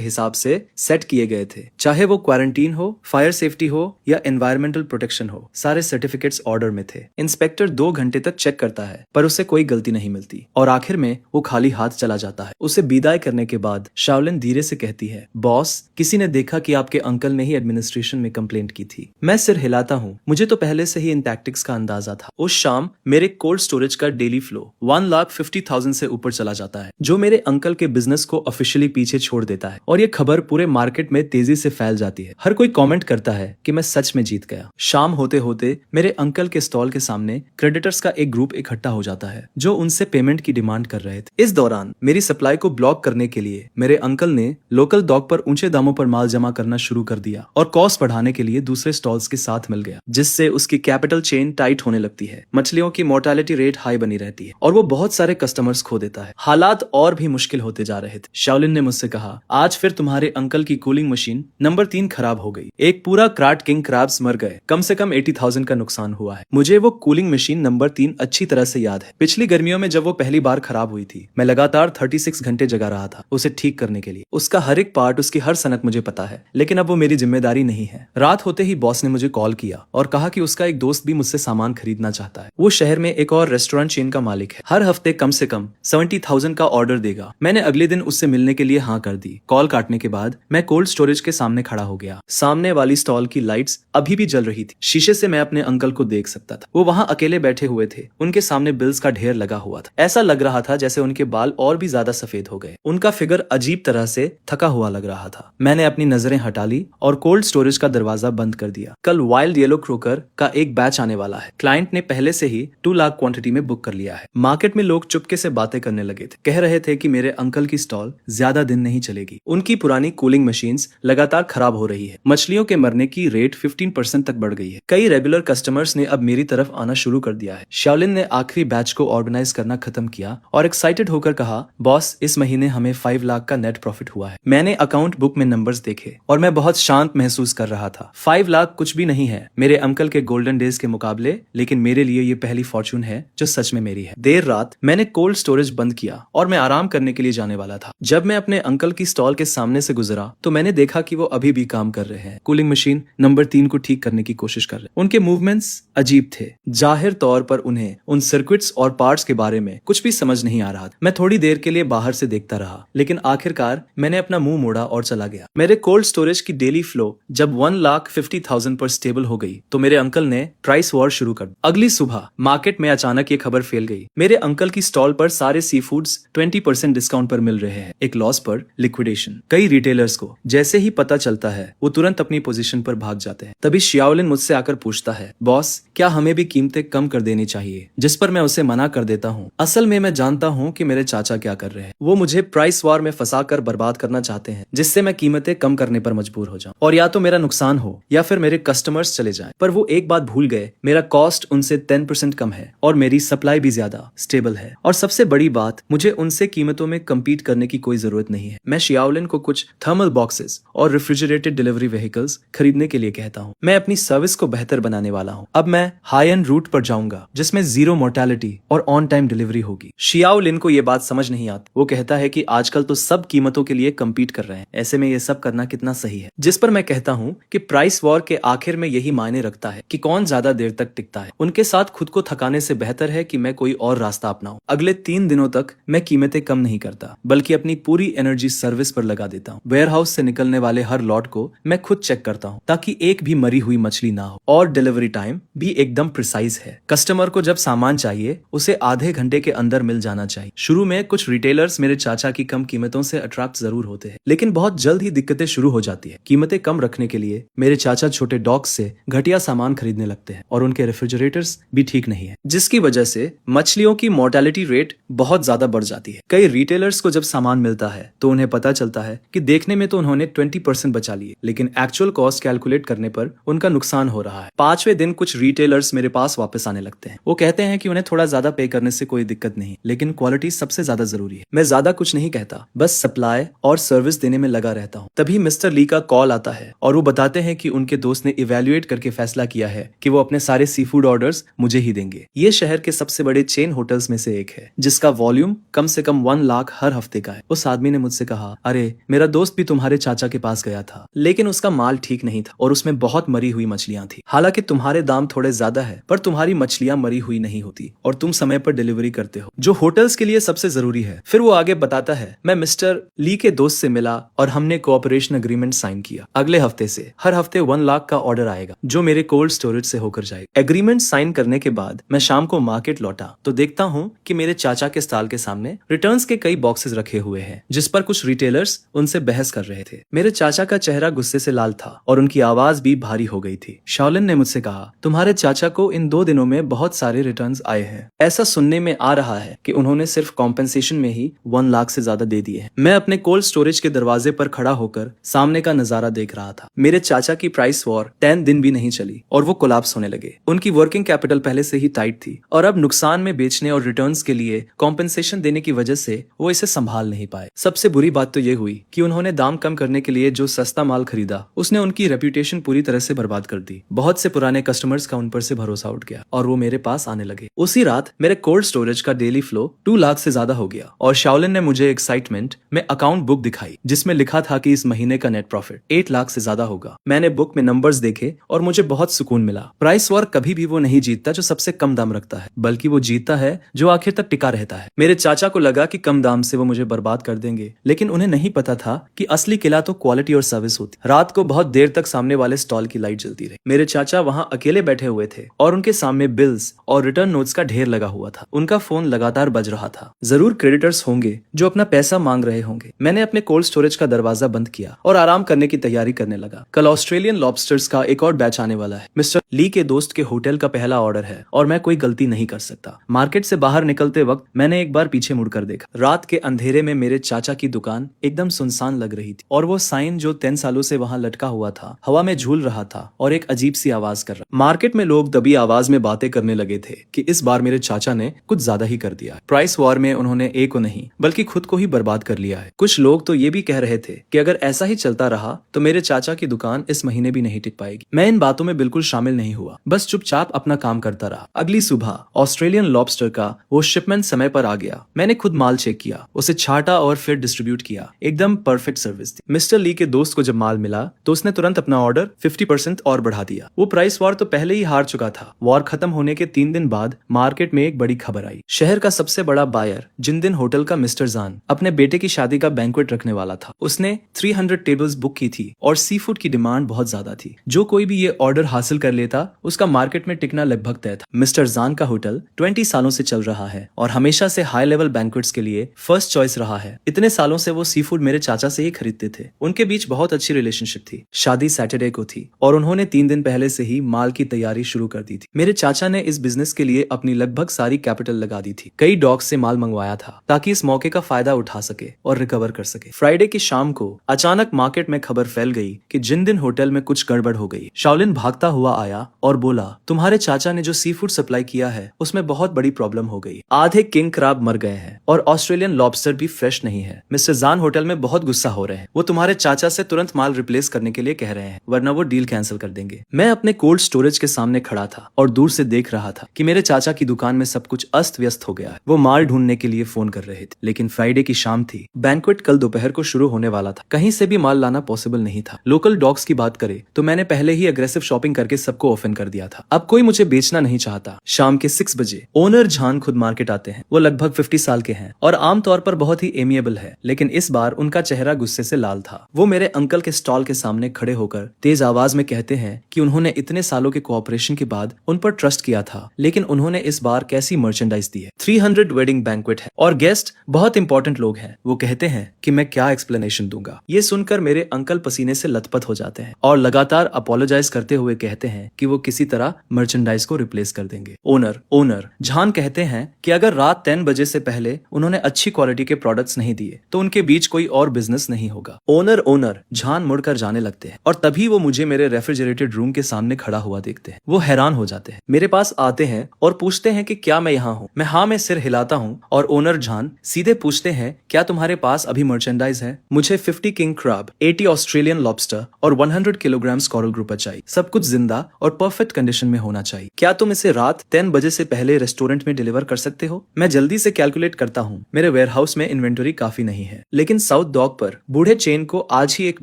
हिसाब से सेट किए गए थे, चाहे वो क्वारंटीन हो, फायर सेफ्टी हो या एनवायरमेंटल प्रोटेक्शन हो। सारे सर्टिफिकेट्स ऑर्डर में थे। इंस्पेक्टर 2 घंटे तक चेक करता है, पर उसे कोई गलती नहीं मिलती और आखिर में वो खाली हाथ चला जाता है। उसे विदाई करने के बाद शाओलिन धीरे से कहती है, बॉस, किसी ने देखा कि आपके अंकल ने ही एडमिनिस्ट्रेशन में कंप्लेंट की थी। मैं सिर हिलाता हूँ। मुझे तो पहले से ही इन टैक्टिक्स का अंदाजा था। उस शाम मेरे कोल्ड स्टोरेज का डेली फ्लो 1,50,000 से ऊपर चला जाता है, जो मेरे अंकल के बिजनेस को ऑफिशियली पीछे छोड़ देता है और ये खबर पूरे मार्केट में तेजी से फैल जाती है। हर कोई कमेंट करता है कि मैं सच में जीत गया। शाम होते होते मेरे अंकल के स्टॉल के सामने क्रेडिटर्स का एक ग्रुप इकट्ठा हो जाता है, जो उनसे पेमेंट की डिमांड कर रहे थे। इस दौरान मेरी सप्लाई को ब्लॉक करने के लिए मेरे अंकल ने लोकल डॉक पर ऊंचे दामों पर माल जमा करना शुरू कर दिया और कॉस्ट बढ़ाने के लिए दूसरे स्टॉल्स के साथ मिल गया, जिससे उसकी कैपिटल चेन टाइट होने लगती है। मछलियों की मोर्टेलिटी रेट हाई बनी रहती है और वो बहुत सारे कस्टमर्स खो देता है। हालात और भी मुश्किल होते जा रहे थे। शाओलिन ने मुझसे कहा, आज फिर तुम्हारे अंकल की कूलिंग मशीन नंबर 3 खराब हो गई। एक पूरा क्राट किंग क्रैब्स मर गए। कम से कम 80,000 का नुकसान हुआ है। मुझे वो कूलिंग मशीन नंबर 3 अच्छी तरह से याद है। पिछली गर्मियों में जब वो पहली बार खराब हुई थी, मैं लगातार 36 घंटे जगा रहा था उसे ठीक करने के लिए। उसका हर एक पार्ट, उसकी हर सनक मुझे पता है, लेकिन अब वो मेरी जिम्मेदारी नहीं है। रात होते ही बॉस ने मुझे कॉल किया और कहा कि उसका एक दोस्त भी मुझसे सामान खरीदना चाहता है। वो शहर में एक और रेस्टोरेंट चेन का मालिक है। हर हफ्ते कम से कम 70,000 का ऑर्डर देगा। मैंने अगले दिन उससे मिलने के लिए हाँ कर दी। कॉल काटने के बाद मैं कोल्ड स्टोरेज के सामने खड़ा हो गया। सामने वाली स्टॉल की लाइट्स अभी भी जल रही थी। शीशे से मैं अपने अंकल को देख सकता था। वो वो वहाँ अकेले बैठे हुए थे, उनके सामने बिल्स का ढेर लगा हुआ था। ऐसा लग रहा था जैसे उनके बाल और भी ज्यादा सफेद हो गए। उनका फिगर अजीब तरह से थका हुआ लग रहा था। मैंने अपनी नजरें हटा ली और कोल्ड स्टोरेज का दरवाजा बंद कर दिया। कल वाइल्ड येलो क्रोकर का एक बैच आने वाला है। क्लाइंट ने पहले से ही 2 लाख क्वांटिटी में बुक कर लिया है। मार्केट में लोग चुपके से बातें करने लगे थे, कह रहे थे कि मेरे अंकल की स्टॉल ज्यादा दिन नहीं चलेगी। उनकी पुरानी कूलिंग मशीन्स लगातार खराब हो रही है। मछलियों के मरने की रेट 15% तक बढ़ गई है। कई रेगुलर कस्टमर्स ने अब मेरी तरफ आना शुरू कर दिया है। शाओलिन ने आखिरी बैच को ऑर्गेनाइज करना खत्म किया और एक्साइटेड होकर कहा, बॉस इस महीने हमें 5 लाख का नेट प्रॉफिट हुआ है। मैंने अकाउंट बुक में नंबर्स देखे और मैं बहुत शांत महसूस कर रहा था। 5 लाख कुछ भी नहीं है मेरे अंकल के गोल्डन डेज के मुकाबले, लेकिन मेरे लिए ये पहली फॉर्चून है जो सच में मेरी है। देर रात मैंने कोल्ड स्टोरेज बंद किया और मैं आराम करने के लिए जाने वाला था। जब मैं अपने अंकल की स्टॉल के सामने से गुजरा तो मैंने देखा कि वो अभी भी काम कर रहे हैं। कूलिंग मशीन नंबर 3 को ठीक करने की कोशिश कर रहे। उनके मूवमेंट्स अजीब थे। जाहिर तौर पर उन्हें उन सर्किट्स और पार्ट्स के बारे में कुछ भी समझ नहीं आ रहा था। मैं थोड़ी देर के लिए बाहर से देखता रहा, लेकिन आखिरकार मैंने अपना मुंह मोड़ा और चला गया। मेरे कोल्ड स्टोरेज की डेली फ्लो जब 1,50,000 पर स्टेबल हो गई तो मेरे अंकल ने प्राइस वॉर शुरू कर दी। अगली सुबह मार्केट में अचानक ये खबर फैल गई, मेरे अंकल की स्टॉल पर सारे सी फूड्स 20% डिस्काउंट पर मिल रहे हैं। एक लॉस पर लिक्विडेशन। कई रिटेलर्स को जैसे ही पता चलता है वो तुरंत अपनी पोजीशन पर भाग जाते हैं। तभी शाओलिन मुझसे आकर पूछता है, बॉस क्या हमें भी कीमतें कम कर देनी चाहिए? जिस पर मैं उसे मना कर देता हूँ। असल में मैं जानता हूँ कि मेरे चाचा क्या कर रहे हैं। वो मुझे प्राइस वॉर में फंसा कर बर्बाद करना चाहते हैं, जिससे मैं कीमतें कम करने पर मजबूर हो जाऊं और या तो मेरा नुकसान हो या फिर मेरे कस्टमर्स चले जाएं। पर वो एक बात भूल गए, मेरा कॉस्ट उनसे 10% कम है और मेरी सप्लाई भी ज्यादा स्टेबल है। और सबसे बड़ी बात, मुझे उनसे कीमतों में कम्पीट करने की कोई जरूरत नहीं है। मैं शाओलिन को कुछ थर्मल बॉक्सेस और रेफ्रिजरेटेड डिलीवरी व्हीकल्स खरीदने के लिए कहता हूँ। मैं अपनी सर्विस को बेहतर बनाने वाला हूँ। अब मैं हाई एंड रूट पर जाऊंगा जिसमें 0 मोर्टेलिटी और ऑन टाइम डिलीवरी होगी। शाओलिन को ये बात समझ नहीं आती। वो कहता है कि आजकल तो सब कीमतों के लिए कम्पीट कर रहे हैं, ऐसे में ये सब करना कितना सही है। जिस पर मैं कहता हूँ कि प्राइस वॉर के आखिर में यही मायने रखता है कि कौन ज्यादा देर तक टिकता है। उनके साथ खुद को थकाने से बेहतर है कि मैं कोई और रास्ता अपनाऊं। अगले 3 दिनों तक मैं कीमतें कम नहीं करता, बल्कि अपनी पूरी एनर्जी सर्विस पर लगा देता हूँ। वेयरहाउस से निकलने वाले हर लॉट को मैं खुद चेक करता हूँ ताकि एक भी मरी हुई मछली ना हो। और डिलीवरी टाइम भी एकदम प्रिसाइज है। कस्टमर को जब सामान चाहिए उसे आधे घंटे के अंदर मिल जाना चाहिए। शुरू में कुछ रिटेलर्स मेरे चाचा की कम कीमतों से अट्रैक्ट जरूर होते हैं, लेकिन बहुत जल्द ही दिक्कतें शुरू हो जाती है। कीमतें कम रखने के लिए मेरे चाचा छोटे डॉग्स से घटिया सामान खरीदने लगते हैं और उनके रेफ्रिजरेटर्स भी ठीक नहीं है, जिसकी वजह से मछलियों की मोर्टेलिटी रेट बहुत ज्यादा बढ़ जाती है। कई रिटेलर्स को जब सामान मिलता है तो उन्हें पता चलता है कि देखने में तो उन्होंने 20% बचा लिए, लेकिन एक्चुअल कॉस्ट कैलकुलेट करने पर उनका नुकसान हो रहा है। 5वें दिन कुछ रिटेलर्स मेरे पास वापस आने लगते हैं। वो कहते हैं कि उन्हें थोड़ा ज्यादा पे करने से कोई दिक्कत नहीं, लेकिन क्वालिटी सबसे ज्यादा जरूरी है। मैं ज्यादा कुछ नहीं कहता, बस सप्लाई और सर्विस देने में लगा रहता हूँ। तभी मिस्टर ली का कॉल आता है और वो बताते हैं कि उनके दोस्त ने इवेल्युएट करके फैसला किया है कि वो अपने सारे सी फूड ऑर्डर्स मुझे ही देंगे। ये शहर के सबसे बड़े चेन होटल्स में से एक है जिसका वॉल्यूम कम से कम 1 लाख हर हफ्ते का है। उस आदमी ने मुझसे कहा, अरे मेरा दोस्त भी तुम्हारे चाचा के पास गया था, लेकिन उसका माल ठीक नहीं था और उसमें बहुत मरी हुई मछलियां थी। हालांकि तुम्हारे दाम थोड़े ज्यादा है, पर तुम्हारी मछलियां मरी हुई नहीं होती और तुम समय पर डिलीवरी करते हो, जो होटल्स के लिए सबसे जरूरी है। फिर वो आगे बताता है, मैं मिस्टर ली के दोस्त से मिला और हमने कोऑपरेशन एग्रीमेंट साइन किया। अगले हफ्ते से हर हफ्ते 1 लाख का ऑर्डर आएगा जो मेरे कोल्ड स्टोरेज से होकर जाएगा। एग्रीमेंट साइन करने के बाद मैं शाम को मार्केट लौटा तो देखता हूँ कि मेरे चाचा के स्टॉल के सामने रिटर्न्स के कई बॉक्सेस रखे हुए हैं, जिस पर कुछ रिटेलर्स उनसे बहस कर रहे थे। मेरे चाचा का चेहरा गुस्से से लाल था और उनकी आवाज भी भारी हो गई थी। शाओलिन ने मुझसे कहा, तुम्हारे चाचा को इन 2 दिनों में बहुत सारे रिटर्न्स आए हैं। ऐसा सुनने में आ रहा है कि उन्होंने सिर्फ कॉम्पेंसेशन में ही 1 लाख से ज्यादा दे दिए हैं। मैं अपने कोल्ड स्टोरेज के दरवाजे पर खड़ा होकर सामने का नजारा देख रहा था। मेरे चाचा की प्राइस वॉर 10 दिन भी नहीं चली और वो कोलैप्स होने लगे। उनकी वर्किंग कैपिटल पहले से ही टाइट थी और अब नुकसान में बेचने और रिटर्न्स के लिए कॉम्पेंसेशन देने की वजह से वो इसे संभाल नहीं पाए। सबसे बुरी बात तो ये हुई कि उन्होंने दाम कम करने के लिए जो सस्ता माल खरीदा उसने उनकी रेप्यूटेशन पूरी तरह से बर्बाद कर दी। बहुत से पुराने कस्टमर्स का उन पर से भरोसा उठ गया और वो मेरे पास आने लगे। उसी रात मेरे कोल्ड स्टोरेज का डेली फ्लो 2 लाख से ज्यादा हो गया और शाओलिन ने मुझे एक्साइटमेंट में अकाउंट बुक दिखाई जिसमें लिखा था कि इस महीने का नेट प्रॉफिट 8 लाख से ज्यादा होगा। मैंने बुक में नंबर्स देखे और मुझे बहुत सुकून मिला। प्राइस वॉर कभी भी वो नहीं जीतता जो सबसे कम दाम रखता है, बल्कि वो जीतता है जो आखिर तक टिका रहता है। मेरे चाचा को लगा कि कम दाम से वो मुझे बर्बाद कर देंगे, लेकिन उन्हें नहीं पता था कि असली किला तो क्वालिटी और सर्विस होती। रात को बहुत देर तक सामने वाले स्टॉल की लाइट जलती रही। मेरे चाचा वहां अकेले बैठे हुए थे और उनके सामने बिल्स और रिटर्न नोट्स का ढेर लगा हुआ था। उनका फोन लगातार बज रहा था। जरूर क्रेडिटर्स होंगे जो अपना पैसा मांग रहे होंगे। मैंने अपने कोल्ड स्टोरेज का दरवाजा बंद किया और आराम करने की तैयारी करने लगा। कल ऑस्ट्रेलियन लॉबस्टर्स का एक और बैच आने वाला है। मिस्टर ली के दोस्त के होटल का पहला ऑर्डर है और मैं कोई गलती नहीं कर सकता। मार्केट से बाहर निकलते वक्त मैंने एक बार पीछे मुड़कर देखा। रात के अंधेरे में मेरे चाचा की दुकान एकदम सुनसान लग रही थी और वो साइन जो 10 सालों से वहां लटका हुआ था हवा में झूल रहा था और एक अजीब सी आवाज कर रहा। मार्केट में लोग दबी आवाज में बातें करने लगे थे कि इस बार मेरे चाचा ने कुछ ज्यादा ही कर दिया है। प्राइस वॉर में उन्होंने ए को नहीं बल्कि खुद को ही बर्बाद कर लिया है। कुछ लोग तो ये भी कह रहे थे कि अगर ऐसा ही चलता रहा तो मेरे चाचा की दुकान इस महीने भी नहीं टिक पाएगी। मैं इन बातों में बिल्कुल शामिल नहीं हुआ, बस चुपचाप अपना काम करता रहा। अगली सुबह ऑस्ट्रेलियन लॉबस्टर का वो शिपमेंट समय पर आ गया। मैंने खुद माल चेक किया, उसे छाटा और फिर डिस्ट्रीब्यूट किया। एकदम परफेक्ट सर्विस थी। मिस्टर ली के दोस्त को जब माल मिला तो उसने तुरंत अपना ऑर्डर 50% और बढ़ा दिया। वो प्राइस वॉर तो पहले ही हार चुका था। वॉर खत्म होने के 3 दिन बाद मार्केट में एक बड़ी खबर आई। शहर का सबसे बड़ा बायर जिन दिन होटल का मिस्टर जान अपने बेटे की शादी का बैंक्वेट रखने वाला था। उसने 300 टेबल्स बुक की थी और सी फूड की डिमांड बहुत ज्यादा थी। जो कोई भी ये ऑर्डर हासिल कर लेता उसका मार्केट में टिकना लगभग तय था। मिस्टर जान का होटल 20 सालों से चल रहा है और हमेशा से हाई लेवल बैंक्वेट्स के लिए फर्स्ट चॉइस रहा है। इतने सालों से वो सी फूड मेरे चाचा से ही खरीदते थे। उनके बीच बहुत अच्छी रिलेशनशिप थी। शादी सैटरडे को थी और उन्होंने 3 दिन पहले से ही माल की तैयारी शुरू कर दी थी। मेरे चाचा ने इस बिजनेस के लिए अपनी लगभग सारी कैपिटल लगा दी थी। कई डॉक्स से माल मंगवाया था ताकि इस मौके का फायदा उठा सके और रिकवर कर सके। फ्राइडे की शाम को अचानक मार्केट में खबर फैल गई कि जिन दिन होटल में कुछ गड़बड़ हो गई। शाओलिन भागता हुआ आया और बोला, तुम्हारे चाचा ने जो सी फूड सप्लाई किया है उसमें बहुत बड़ी प्रॉब्लम हो गई। आधे किंग क्रैब मर गए हैं और ऑस्ट्रेलियन लॉबस्टर भी फ्रेश नहीं है। मिस्टर जान होटल में बहुत गुस्सा हो रहे हैं। वो तुम्हारे चाचा से तुरंत माल रिप्लेस करने के लिए कह रहे हैं, वरना वो डील कैंसिल कर देंगे। मैं अपने कोल्ड स्टोरेज के सामने खड़ा था और दूर से देख रहा था कि मेरे चाचा की दुकान में सब कुछ अस्त व्यस्त हो गया है। वो माल ढूंढने के लिए फोन कर रहे थे, लेकिन फ्राइडे की शाम थी। बैंक्वेट कल दोपहर को शुरू होने वाला था। कहीं से भी माल लाना पॉसिबल नहीं था। लोकल डॉग्स की बात करें तो मैंने पहले ही अग्रेसिव शॉपिंग करके सबको ऑफेंड कर दिया था। अब कोई मुझे बेचना नहीं चाहता। शाम के 6 बजे ओनर जान खुद मार्केट आते हैं। वो लगभग 50 साल के हैं और आमतौर पर बहुत ही एमिएबल है, लेकिन इस बार उनका चेहरा गुस्से से लाल था। वो मेरे अंकल के स्टॉल के सामने खड़े होकर तेज आवाज में कहते हैं कि उन्होंने इतने सालों के कोऑपरेशन के बाद उन पर ट्रस्ट किया था, लेकिन उन्होंने इस बार कैसी मर्चेंडाइज दी है। 300 वेडिंग बैंक्वेट है और गेस्ट बहुत इंपॉर्टेंट लोग हैं। वो कहते हैं कि मैं क्या एक्सप्लेनेशन दूंगा। ये सुनकर मेरे अंकल पसीने से लथपथ हो जाते हैं और लगातार अपोलोजाइज करते हुए कहते हैं कि वो किसी तरह मर्चेंडाइज को रिप्लेस कर देंगे। ओनर जान कहते हैं कि अगर रात 10 बजे से पहले उन्होंने अच्छी क्वालिटी के प्रोडक्ट्स नहीं दिए तो उनके बीच कोई और बिजनेस नहीं होगा। ओनर जान मुड़कर जाने लगते हैं और तभी वो मुझे मेरे रेफ्रिजरेटेड रूम के सामने खड़ा हुआ देखते हैं। वो हैरान हो जाते हैं, मेरे पास आते हैं और पूछते हैं कि क्या मैं यहाँ हूँ। मैं हाँ में सिर हिलाता हूँ और ओनर जान सीधे पूछते हैं, क्या तुम्हारे पास अभी मर्चेंडाइज है? मुझे 50 किंग क्रैब, 80 ऑस्ट्रेलियन लॉबस्टर और 100 किलोग्राम कोरल ग्रुपर चाहिए। सब कुछ जिंदा और परफेक्ट कंडीशन में होना चाहिए। क्या तुम इसे रात 10 बजे से पहले रेस्टोरेंट में डिलीवर कर सकते हो? मैं जल्दी से कैलकुलेट करता हूँ। मेरे वेयरहाउस में इन्वेंटरी काफी नहीं है, लेकिन साउथ डॉक पर बूढ़े चेन को आज ही एक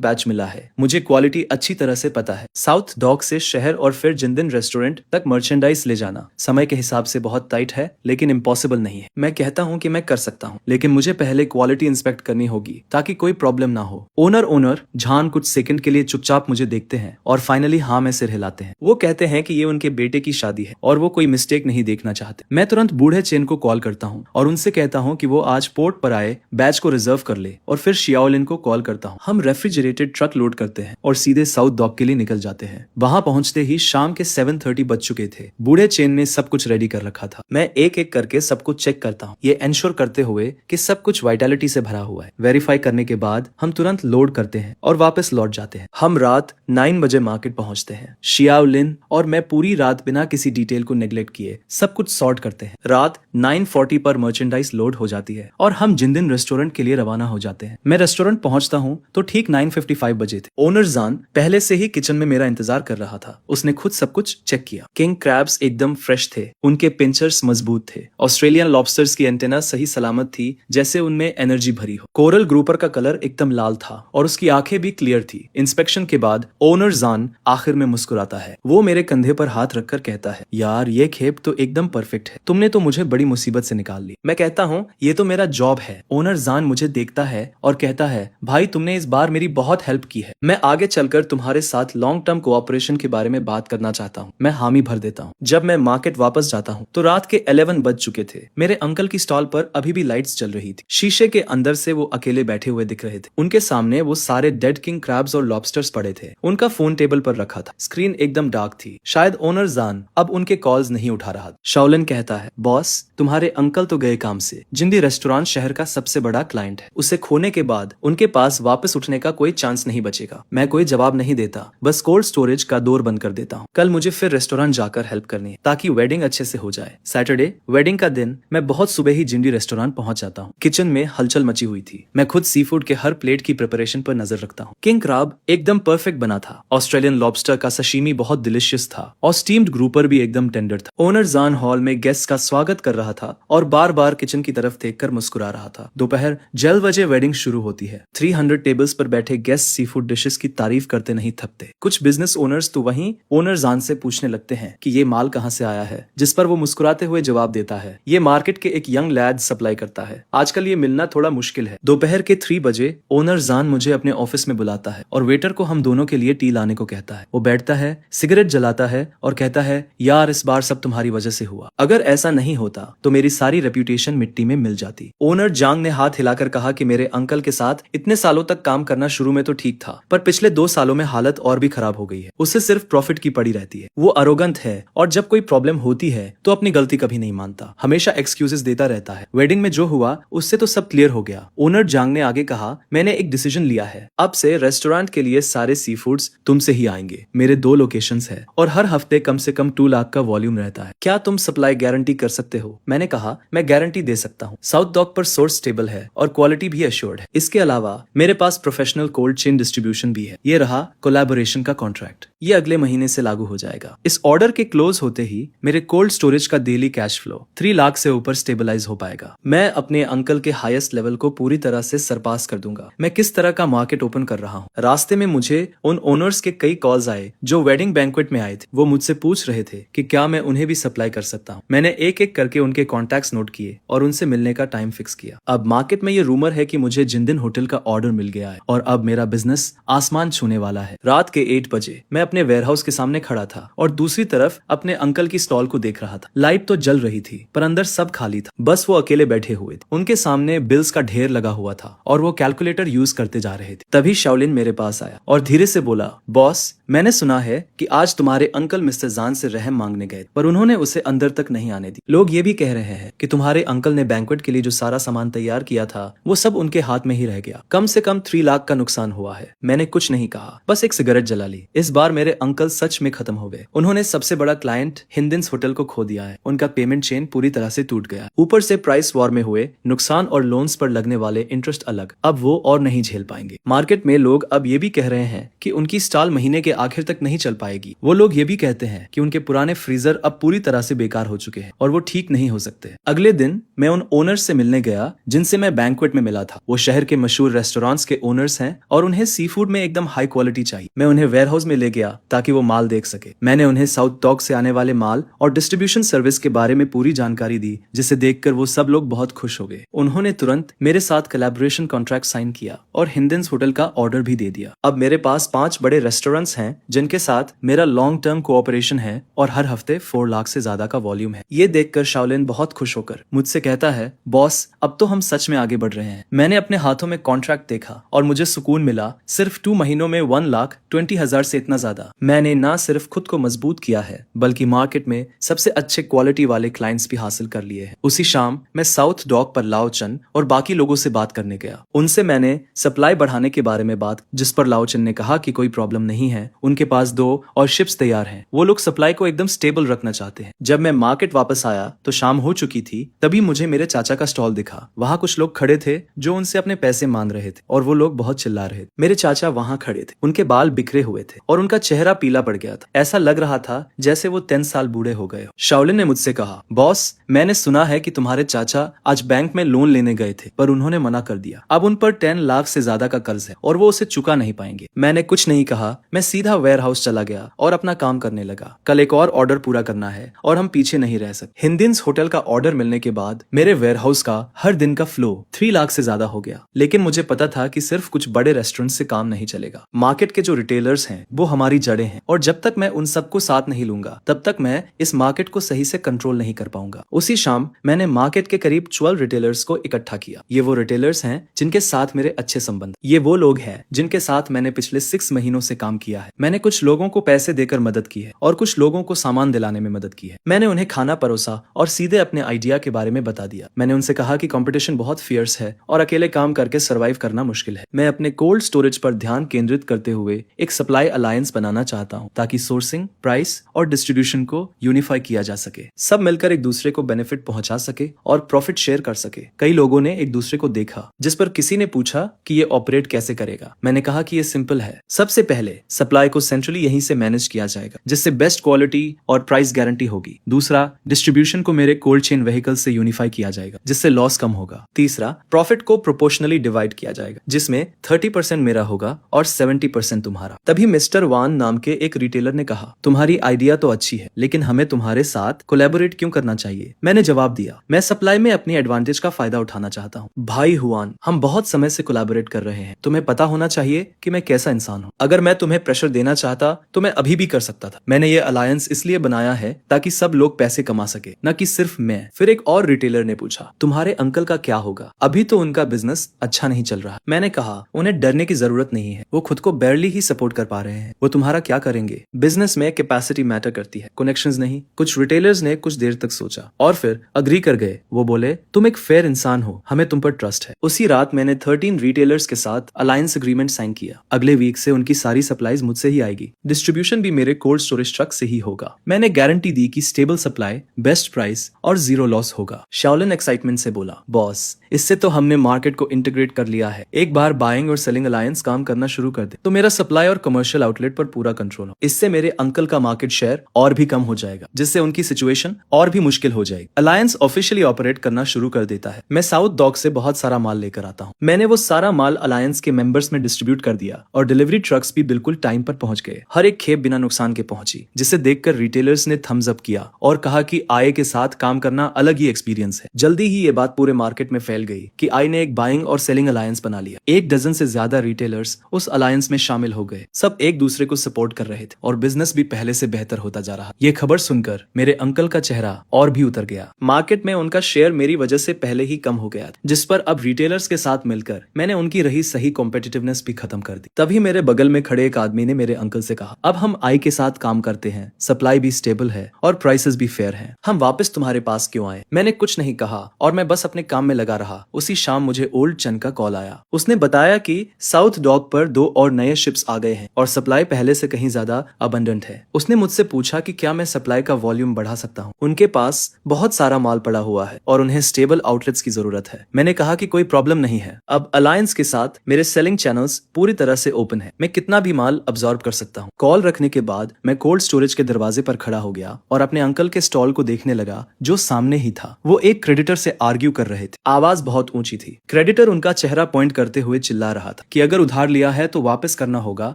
बैच मिला है। मुझे क्वालिटी अच्छी तरह से पता है। साउथ डॉक से शहर और फिर जिंदन रेस्टोरेंट तक मर्चेंडाइज ले जाना समय के हिसाब से बहुत टाइट है, लेकिन इम्पॉसिबल नहीं है। मैं कहता हूँ कि मैं कर सकता हूँ, लेकिन मुझे पहले क्वालिटी इंस्पेक्ट करनी होगी ताकि कोई प्रॉब्लम ना हो। ओनर जान कुछ सेकंड के लिए चुपचाप मुझे देखते हैं और फाइनली हाँ में सिर हिलाते हैं। वो कहते हैं कि ये उनके बेटे की शादी है और वो कोई मिस्टेक नहीं देखना चाहते। मैं तुरंत बूढ़े चेन को कॉल करता हूँ और उनसे कहता हूँ कि वो आज पोर्ट पर आए, बैच को रिजर्व कर ले, और फिर शियाओलिन को कॉल करता हूँ। हम रेफ्रिजरेटेड ट्रक लोड करते हैं और सीधे साउथ डॉक के लिए निकल जाते हैं। वहां पहुंचते ही शाम के 7:30 बज चुके थे। बूढ़े चेन ने सब कुछ रेडी कर रखा था। मैं एक एक करके सब कुछ चेक करता हूँ, ये एंश्योर करते हुए कि सब कुछ वाइटलिटी से भरा हुआ है। वेरीफाई करने के बाद हम तुरंत लोड करते हैं और वापस लौट जाते हैं। हम रात 9 बजे मार्केट पहुंचते हैं। शियाओलिन और मैं पूरी रात बिना किसी डिटेल को नेग्लेक्ट किए सब कुछ सॉर्ट करते हैं। रात 9:40 पर मर्चेंडाइज लोड हो जाती है और हम जिंदन रेस्टोरेंट के लिए रवाना हो जाते हैं। मैं रेस्टोरेंट पहुंचता हूँ तो ठीक 9:55 बजे थे। ओनर जान पहले से ही किचन में मेरा इंतजार कर रहा था। उसने खुद सब कुछ चेक किया। किंग क्रैब्स एकदम फ्रेश थे, उनके पिंचर्स मजबूत थे। ऑस्ट्रेलियन लॉबस्टर्स की एंटेना सही सलामत थी, जैसे उनमें एनर्जी भरी हो। कोरल ग्रुपर का कलर एकदम लाल था और उसकी आंखें भी क्लियर थी। इंस्पेक्शन के बाद ओनर जान आखिर में मुस्कुराता है। वो मेरे कंधे पर हाथ रखकर कहता है, यार ये खेप तो एकदम परफेक्ट है। तुमने तो मुझे बड़ी मुसीबत से निकाल ली। मैं कहता हूँ ये तो मेरा जॉब है। ओनर जान मुझे देखता है और कहता है, भाई तुमने इस बार मेरी बहुत हेल्प की है। मैं आगे चलकर तुम्हारे साथ लॉन्ग टर्म कोऑपरेशन के बारे में बात करना चाहता हूँ। मैं हाँ हामी भर देता हूँ। जब मैं मार्केट वापस जाता हूँ तो रात के 11 बज चुके थे। मेरे अंकल की स्टॉल पर अभी भी लाइट्स जल रही थी। शीशे के अंदर से वो अकेले बैठे हुए दिख रहे थे। उनके सामने वो सारे डेड किंग क्रैब्स और लॉबस्टर्स पड़े थे। उनका फोन टेबल पर रखा था। स्क्रीन एकदम डार्क थी। शायद ओनर जान अब उनके कॉल्स नहीं उठा रहा। शाओलिन कहता है, बॉस तुम्हारे अंकल तो गए काम से। जिंदी रेस्टोरेंट शहर का सबसे बड़ा क्लाइंट है। उसे खोने के बाद उनके पास वापस उठने का कोई चांस नहीं बचेगा। मैं कोई जवाब नहीं देता, बस कोल्ड स्टोरेज का डोर बंद कर देता हूँ। कल मुझे फिर रेस्टोरेंट जाकर हेल्प करनी है ताकि वेडिंग अच्छे से हो जाए। सैटरडे वेडिंग का दिन मैं बहुत सुबह ही जिंडी रेस्टोरेंट पहुंच जाता हूँ। किचन में हलचल मची हुई थी। मैं खुद सी फूड के हर प्लेट की प्रिपरेशन पर नजर रखता हूँ। किंग क्रैब एकदम परफेक्ट बना था। ऑस्ट्रेलियन लॉबस्टर का सशीमी बहुत डिलिशियस था और स्टीम्ड ग्रुपर भी एकदम टेंडर था। ओनर जान हॉल में गेस्ट का स्वागत कर रहा था और बार बार किचन की तरफ देखकर मुस्कुरा रहा था। दोपहर 12 बजे वेडिंग शुरू होती है। 300 टेबल्स पर बैठे गेस्ट सी फूड डिशेस की तारीफ करते नहीं थकते। कुछ बिजनेस ओनर्स तो वहीं ओनर जान से पूछने लगते हैं कि ये माल कहाँ से आया है, जिस पर वो मुस्कुराते हुए जवाब देता है, ये मार्केट के एक यंग लैड सप्लाई करता है। आजकल ये मिलना थोड़ा मुश्किल है। दोपहर के 3 बजे ओनर जान मुझे अपने ऑफिस में बुलाता है और वेटर को हम दोनों के लिए टी लाने को कहता है। वो बैठता है, सिगरेट जलाता है और कहता है, यार इस बार सब तुम्हारी वजह से हुआ। अगर ऐसा नहीं होता तो मेरी सारी रेप्यूटेशन मिट्टी में मिल जाती। ओनर जांग ने हाथ हिलाकर कहा कि मेरे अंकल के साथ इतने सालों तक काम करना शुरू में तो ठीक था, पर पिछले 2 सालों में हालत और भी खराब हो गई है। उसे सिर्फ प्रॉफिट की पड़ी रहती है। वो अरोगंत है और जब कोई प्रॉब्लम होती है तो अपनी गलती कभी नहीं मानता, हमेशा एक्सक्यूजेस देता रहता है। वेडिंग में जो हुआ उससे तो सब क्लियर हो गया। ओनर जांग ने आगे कहा, मैंने एक डिसीजन लिया है। अब से रेस्टोरेंट के लिए सारे सी फूड्स तुमसे ही आएंगे। मेरे 2 लोकेशंस है और हर हफ्ते कम से कम 2 लाख का वॉल्यूम रहता है। क्या तुम सप्लाई गारंटी कर सकते हो? मैंने कहा, मैं गारंटी दे सकता हूँ। साउथ डॉक पर सोर्स स्टेबल है और क्वालिटी भी एश्योर्ड है। इसके अलावा मेरे पास प्रोफेशनल कोल्ड चेन डिस्ट्रीब्यूशन भी है। ये रहा कोलैबोरेशन का कॉन्ट्रैक्ट। ये अगले महीने से लागू हो जाएगा। इस ऑर्डर के क्लोज होते ही मेरे कोल्ड स्टोरेज का डेली कैश फ्लो 3 लाख से ऊपर स्टेबलाइज हो पाएगा। मैं अपने अंकल के हाईएस्ट लेवल को पूरी तरह से सरपास कर दूंगा। मैं किस तरह का मार्केट ओपन कर रहा हूँ। रास्ते में मुझे उन ओनर्स के कई कॉल्स आए जो वेडिंग बैंक्वेट में आए थे। वो मुझसे पूछ रहे थे कि क्या मैं उन्हें भी सप्लाई कर सकता हूँ। मैंने एक एक करके उनके कॉन्टैक्ट्स नोट किए और उनसे मिलने का टाइम फिक्स किया। अब मार्केट में ये रूमर है कि मुझे जिंदिन होटल का ऑर्डर मिल गया है और अब मेरा बिजनेस आसमान छूने वाला है। रात के 8 बजे मैं अपने वेयरहाउस के सामने खड़ा था और दूसरी तरफ अपने अंकल की स्टॉल को देख रहा था। लाइट तो जल रही थी पर अंदर सब खाली था। बस वो अकेले बैठे हुए थे। उनके सामने बिल्स का ढेर लगा हुआ था और वो कैलकुलेटर यूज करते जा रहे थे। तभी शाओलिन मेरे पास आया और धीरे से बोला, बॉस मैंने सुना है कि आज तुम्हारे अंकल मिस्टर जान से रहम मांगने गए पर उन्होंने उसे अंदर तक नहीं आने दी। लोग ये भी कह रहे हैं कि तुम्हारे अंकल ने बैंक्वेट के लिए जो सारा सामान तैयार किया था वो सब उनके हाथ में ही रह गया। कम से कम 3 लाख का नुकसान हुआ है। मैंने कुछ नहीं कहा, बस एक सिगरेट जला ली। इस बार मेरे अंकल सच में खत्म हो गए। उन्होंने सबसे बड़ा क्लाइंट हिंदिन्स होटल को खो दिया है। उनका पेमेंट चेन पूरी तरह से टूट गया। ऊपर से प्राइस वॉर में हुए नुकसान और लोन्स पर लगने वाले इंटरेस्ट अलग। अब वो और नहीं झेल पाएंगे। मार्केट में लोग अब ये भी कह रहे हैं कि उनकी स्टॉल महीने के आखिर तक नहीं चल पाएगी। वो लोग ये भी कहते हैं कि उनके पुराने फ्रीजर अब पूरी तरह से बेकार हो चुके हैं और वो ठीक नहीं हो सकते। अगले दिन मैं उन ओनर्स से मिलने गया जिनसे मैं बैंक्वेट में मिला था। वो शहर के मशहूर रेस्टोरेंट्स के ओनर्स हैं और उन्हें सी फूड में एकदम हाई क्वालिटी चाहिए। मैं उन्हें वेयरहाउस में ले गया ताकि वो माल देख सके। मैंने उन्हें साउथ डॉक से आने वाले माल और डिस्ट्रीब्यूशन सर्विस के बारे में पूरी जानकारी दी, जिसे देखकर वो सब लोग बहुत खुश हो गए। उन्होंने तुरंत मेरे साथ कोलैबोरेशन कॉन्ट्रैक्ट साइन किया और हिंदिन्स होटल का ऑर्डर भी दे दिया। अब मेरे पास 5 बड़े रेस्टोरेंट्स हैं जिनके साथ मेरा लॉन्ग टर्म कोऑपरेशन है और हर हफ्ते 4 लाख से ज्यादा का वॉल्यूम है। ये देखकर शाओलिन बहुत खुश होकर मुझसे कहता है, बॉस अब तो हम सच में आगे बढ़ रहे हैं। मैंने अपने हाथों में कॉन्ट्रैक्ट देखा और मुझे सुकून मिला। सिर्फ 2 महीनों में 1,20,000 से इतना ज्यादा। मैंने ना सिर्फ खुद को मजबूत किया है बल्कि मार्केट में सबसे अच्छे क्वालिटी वाले क्लाइंट्स भी हासिल कर लिए हैं। उसी शाम मैं साउथ डॉक पर लाओचन और बाकी लोगों से बात करने गया। उनसे मैंने सप्लाई बढ़ाने के बारे में बात, जिस पर लाओचन ने कहा कि कोई प्रॉब्लम नहीं है, उनके पास 2 और शिप्स तैयार हैं। वो लोग सप्लाई को एकदम स्टेबल रखना चाहते हैं। जब मैं मार्केट वापस आया तो शाम हो चुकी थी। तभी मुझे मेरे चाचा का स्टॉल दिखा। वहाँ कुछ लोग खड़े थे जो उनसे अपने पैसे मांग रहे थे और वो लोग बहुत चिल्ला रहे थे। मेरे चाचा वहाँ खड़े थे। उनके बाल बिखरे हुए थे और उनका चेहरा पीला पड़ गया था। ऐसा लग रहा था जैसे वो 10 साल बूढ़े हो गए हो। शाओलिन ने मुझसे कहा, बॉस मैंने सुना है कि तुम्हारे चाचा आज बैंक में लोन लेने गए थे पर उन्होंने मना कर दिया। अब उन पर 10 लाख से ज्यादा का कर्ज है और वो उसे चुका नहीं पाएंगे। मैंने कुछ नहीं कहा। मैं सीधा वेयरहाउस चला गया और अपना काम करने लगा। कल एक और ऑर्डर पूरा करना है और हम पीछे नहीं रह सकते। हिंदिन्स होटल का ऑर्डर मिलने के बाद मेरे वेयरहाउस का हर दिन का फ्लो 3 लाख से ज्यादा हो गया। लेकिन मुझे पता था कि सिर्फ कुछ बड़े रेस्टोरेंट से काम नहीं चलेगा। मार्केट के जो रिटेलर्स हैं वो हमारी जड़ें हैं और जब तक मैं उन सबको साथ बात नहीं लूंगा तब तक मैं इस मार्केट को सही से कंट्रोल नहीं कर पाऊंगा। उसी शाम मैंने मार्केट के करीब 12 रिटेलर्स को इकट्ठा किया। ये वो रिटेलर्स हैं जिनके साथ मेरे अच्छे संबंध, ये वो लोग हैं जिनके साथ मैंने पिछले 6 महीनों से काम किया है। मैंने कुछ लोगों को पैसे देकर मदद की है और कुछ लोगों को सामान दिलाने में मदद की है। मैंने उन्हें खाना परोसा और सीधे अपने आइडिया के बारे में बता दिया। मैंने उनसे कहा कि कंपटीशन बहुत फियर्स है और अकेले काम करके सरवाइव करना मुश्किल है। मैं अपने कोल्ड स्टोरेज पर ध्यान केंद्रित करते हुए एक सप्लाई अलायंस बनाना चाहता हूँ ताकि सोर्सिंग, प्राइस और डिस्ट्रीब्यूशन को यूनिफाई किया जा सके। सब मिलकर एक दूसरे को बेनिफिट पहुंचा सके और प्रॉफिट शेयर कर सके। कई लोगों ने एक दूसरे को देखा, जिस पर किसी ने पूछा कि ये ऑपरेट कैसे करेगा। मैंने कहा कि ये सिंपल है। सबसे पहले सप्लाई को सेंट्रली यहीं से मैनेज किया जाएगा, जिससे बेस्ट क्वालिटी और प्राइस गारंटी होगी। दूसरा, डिस्ट्रीब्यूशन को मेरे कोल्ड चेन व्हीकल से यूनिफाई किया जाएगा, जिससे लॉस कम होगा। तीसरा, प्रॉफिट को प्रोपोर्शनली डिवाइड किया जाएगा, जिसमें 30% मेरा होगा और 70% तुम्हारा। तभी मिस्टर वान नाम के एक रिटेलर ने कहा, तुम्हारी आइडिया तो अच्छी है, लेकिन हमें तुम्हारे साथ कोलैबोरेट क्यों करना चाहिए? मैंने जवाब दिया, मैं सप्लाई में अपनी एडवांटेज का फायदा उठाना चाहता हूँ। भाई हुआन, हम बहुत समय से कोलैबोरेट कर रहे हैं। तुम्हें पता होना चाहिए कि मैं कैसा इंसान हूँ। अगर मैं तुम्हें प्रेशर देना चाहता तो मैं अभी भी कर सकता था। मैंने ये अलायंस इसलिए बनाया है ताकि सब लोग पैसे कमा सके, न कि सिर्फ मैं। फिर एक और रिटेलर ने पूछा, तुम्हारे अंकल का क्या होगा? अभी तो उनका बिजनेस अच्छा नहीं चल रहा। मैंने कहा, उन्हें डरने की जरूरत नहीं है, वो खुद को बैरली ही सपोर्ट कर पा रहे हैं। वो तुम्हारा क्या करेंगे? बिजनेस में कैपेसिटी मैटर करती है, कनेक्शंस नहीं। कुछ रिटेलर्स ने कुछ देर तक सोचा और फिर अग्री कर गए। वो बोले, तुम एक फेयर इंसान हो, हमें तुम पर ट्रस्ट है। उसी रात मैंने 13 रिटेलर्स के साथ अलायंस एग्रीमेंट साइन किया। अगले वीक से उनकी सारी सप्लाईज मुझसे ही आएगी। डिस्ट्रीब्यूशन भी मेरे कोल्ड स्टोरेज ट्रक से ही होगा। मैंने गारंटी दी कि स्टेबल सप्लाई, बेस्ट प्राइस और जीरो लॉस होगा। शाओलिन एक्साइटमेंट से बोला, बॉस, इससे तो हमने मार्केट को इंटीग्रेट कर लिया है। एक बार बाइंग और सेलिंग अलायंस काम करना शुरू कर दे तो मेरा सप्लाई और कमर्शियल आउटलेट पर पूरा कंट्रोल हो। इससे मेरे अंकल का मार्केट शेयर और भी कम हो जाएगा, जिससे उनकी सिचुएशन और भी मुश्किल हो जाएगी। अलायंस ऑफिशियली ऑपरेट करना शुरू कर देता है। मैं साउथ डॉक से बहुत सारा माल लेकर आता हूँ। मैंने वो सारा माल अलायंस के मेंबर्स में डिस्ट्रीब्यूट कर दिया और डिलीवरी ट्रक्स भी बिल्कुल टाइम पर पहुंच गए। हर एक खेप बिना नुकसान के पहुंची, जिसे देखकर रिटेलर्स ने थम्स अप किया और कहा कि आय के साथ काम करना अलग ही एक्सपीरियंस है। जल्दी ही ये बात पूरे मार्केट में फैल गई कि आई ने एक बाइंग और सेलिंग अलायंस बना लिया। 1 डजन से ज्यादा रिटेलर्स उस अलायंस में शामिल हो गए। सब एक दूसरे को सपोर्ट कर रहे थे और बिजनेस भी पहले से बेहतर होता जा रहा। ये खबर सुनकर मेरे अंकल का चेहरा और भी उतर गया। मार्केट में उनका शेयर मेरी वजह से पहले ही कम हो गया था, जिस पर अब रिटेलर्स के साथ मिलकर मैंने उनकी रही सही कॉम्पिटिटिवनेस भी खत्म कर दी। तभी मेरे बगल में खड़े एक आदमी ने मेरे अंकल से कहा, अब हम आई के साथ काम करते हैं, सप्लाई भी स्टेबल है और प्राइसेस भी फेयर हैं। हम वापस तुम्हारे पास क्यों आए? मैंने कुछ नहीं कहा और मैं बस अपने काम में लगा रहा। उसी शाम मुझे ओल्ड चन का कॉल आया। उसने बताया कि साउथ डॉक पर 2 और नए शिप्स आ गए हैं और सप्लाई पहले से कहीं ज्यादा अबंडेंट है। उसने मुझसे पूछा कि क्या मैं सप्लाई का वॉल्यूम बढ़ा सकता हूँ। उनके पास बहुत सारा माल पड़ा हुआ है और उन्हें स्टेबल आउटलेट्स की जरूरत है। मैंने कहा कि कोई प्रॉब्लम नहीं है। अब अलायंस के साथ मेरे सेलिंग चैनल्स पूरी तरह से ओपन है। मैं कितना भी माल अब्सॉर्ब कर सकता हूँ। कॉल रखने के बाद मैं कोल्ड स्टोरेज के दरवाजे पर खड़ा हो गया और अपने अंकल के स्टॉल को देखने लगा, जो सामने ही था। वो एक क्रेडिटर से आर्ग्यू कर रहे थे। आवाज बहुत ऊंची थी। क्रेडिटर उनका चेहरा पॉइंट करते हुए चिल्ला रहा था कि अगर उधार लिया है तो वापस करना होगा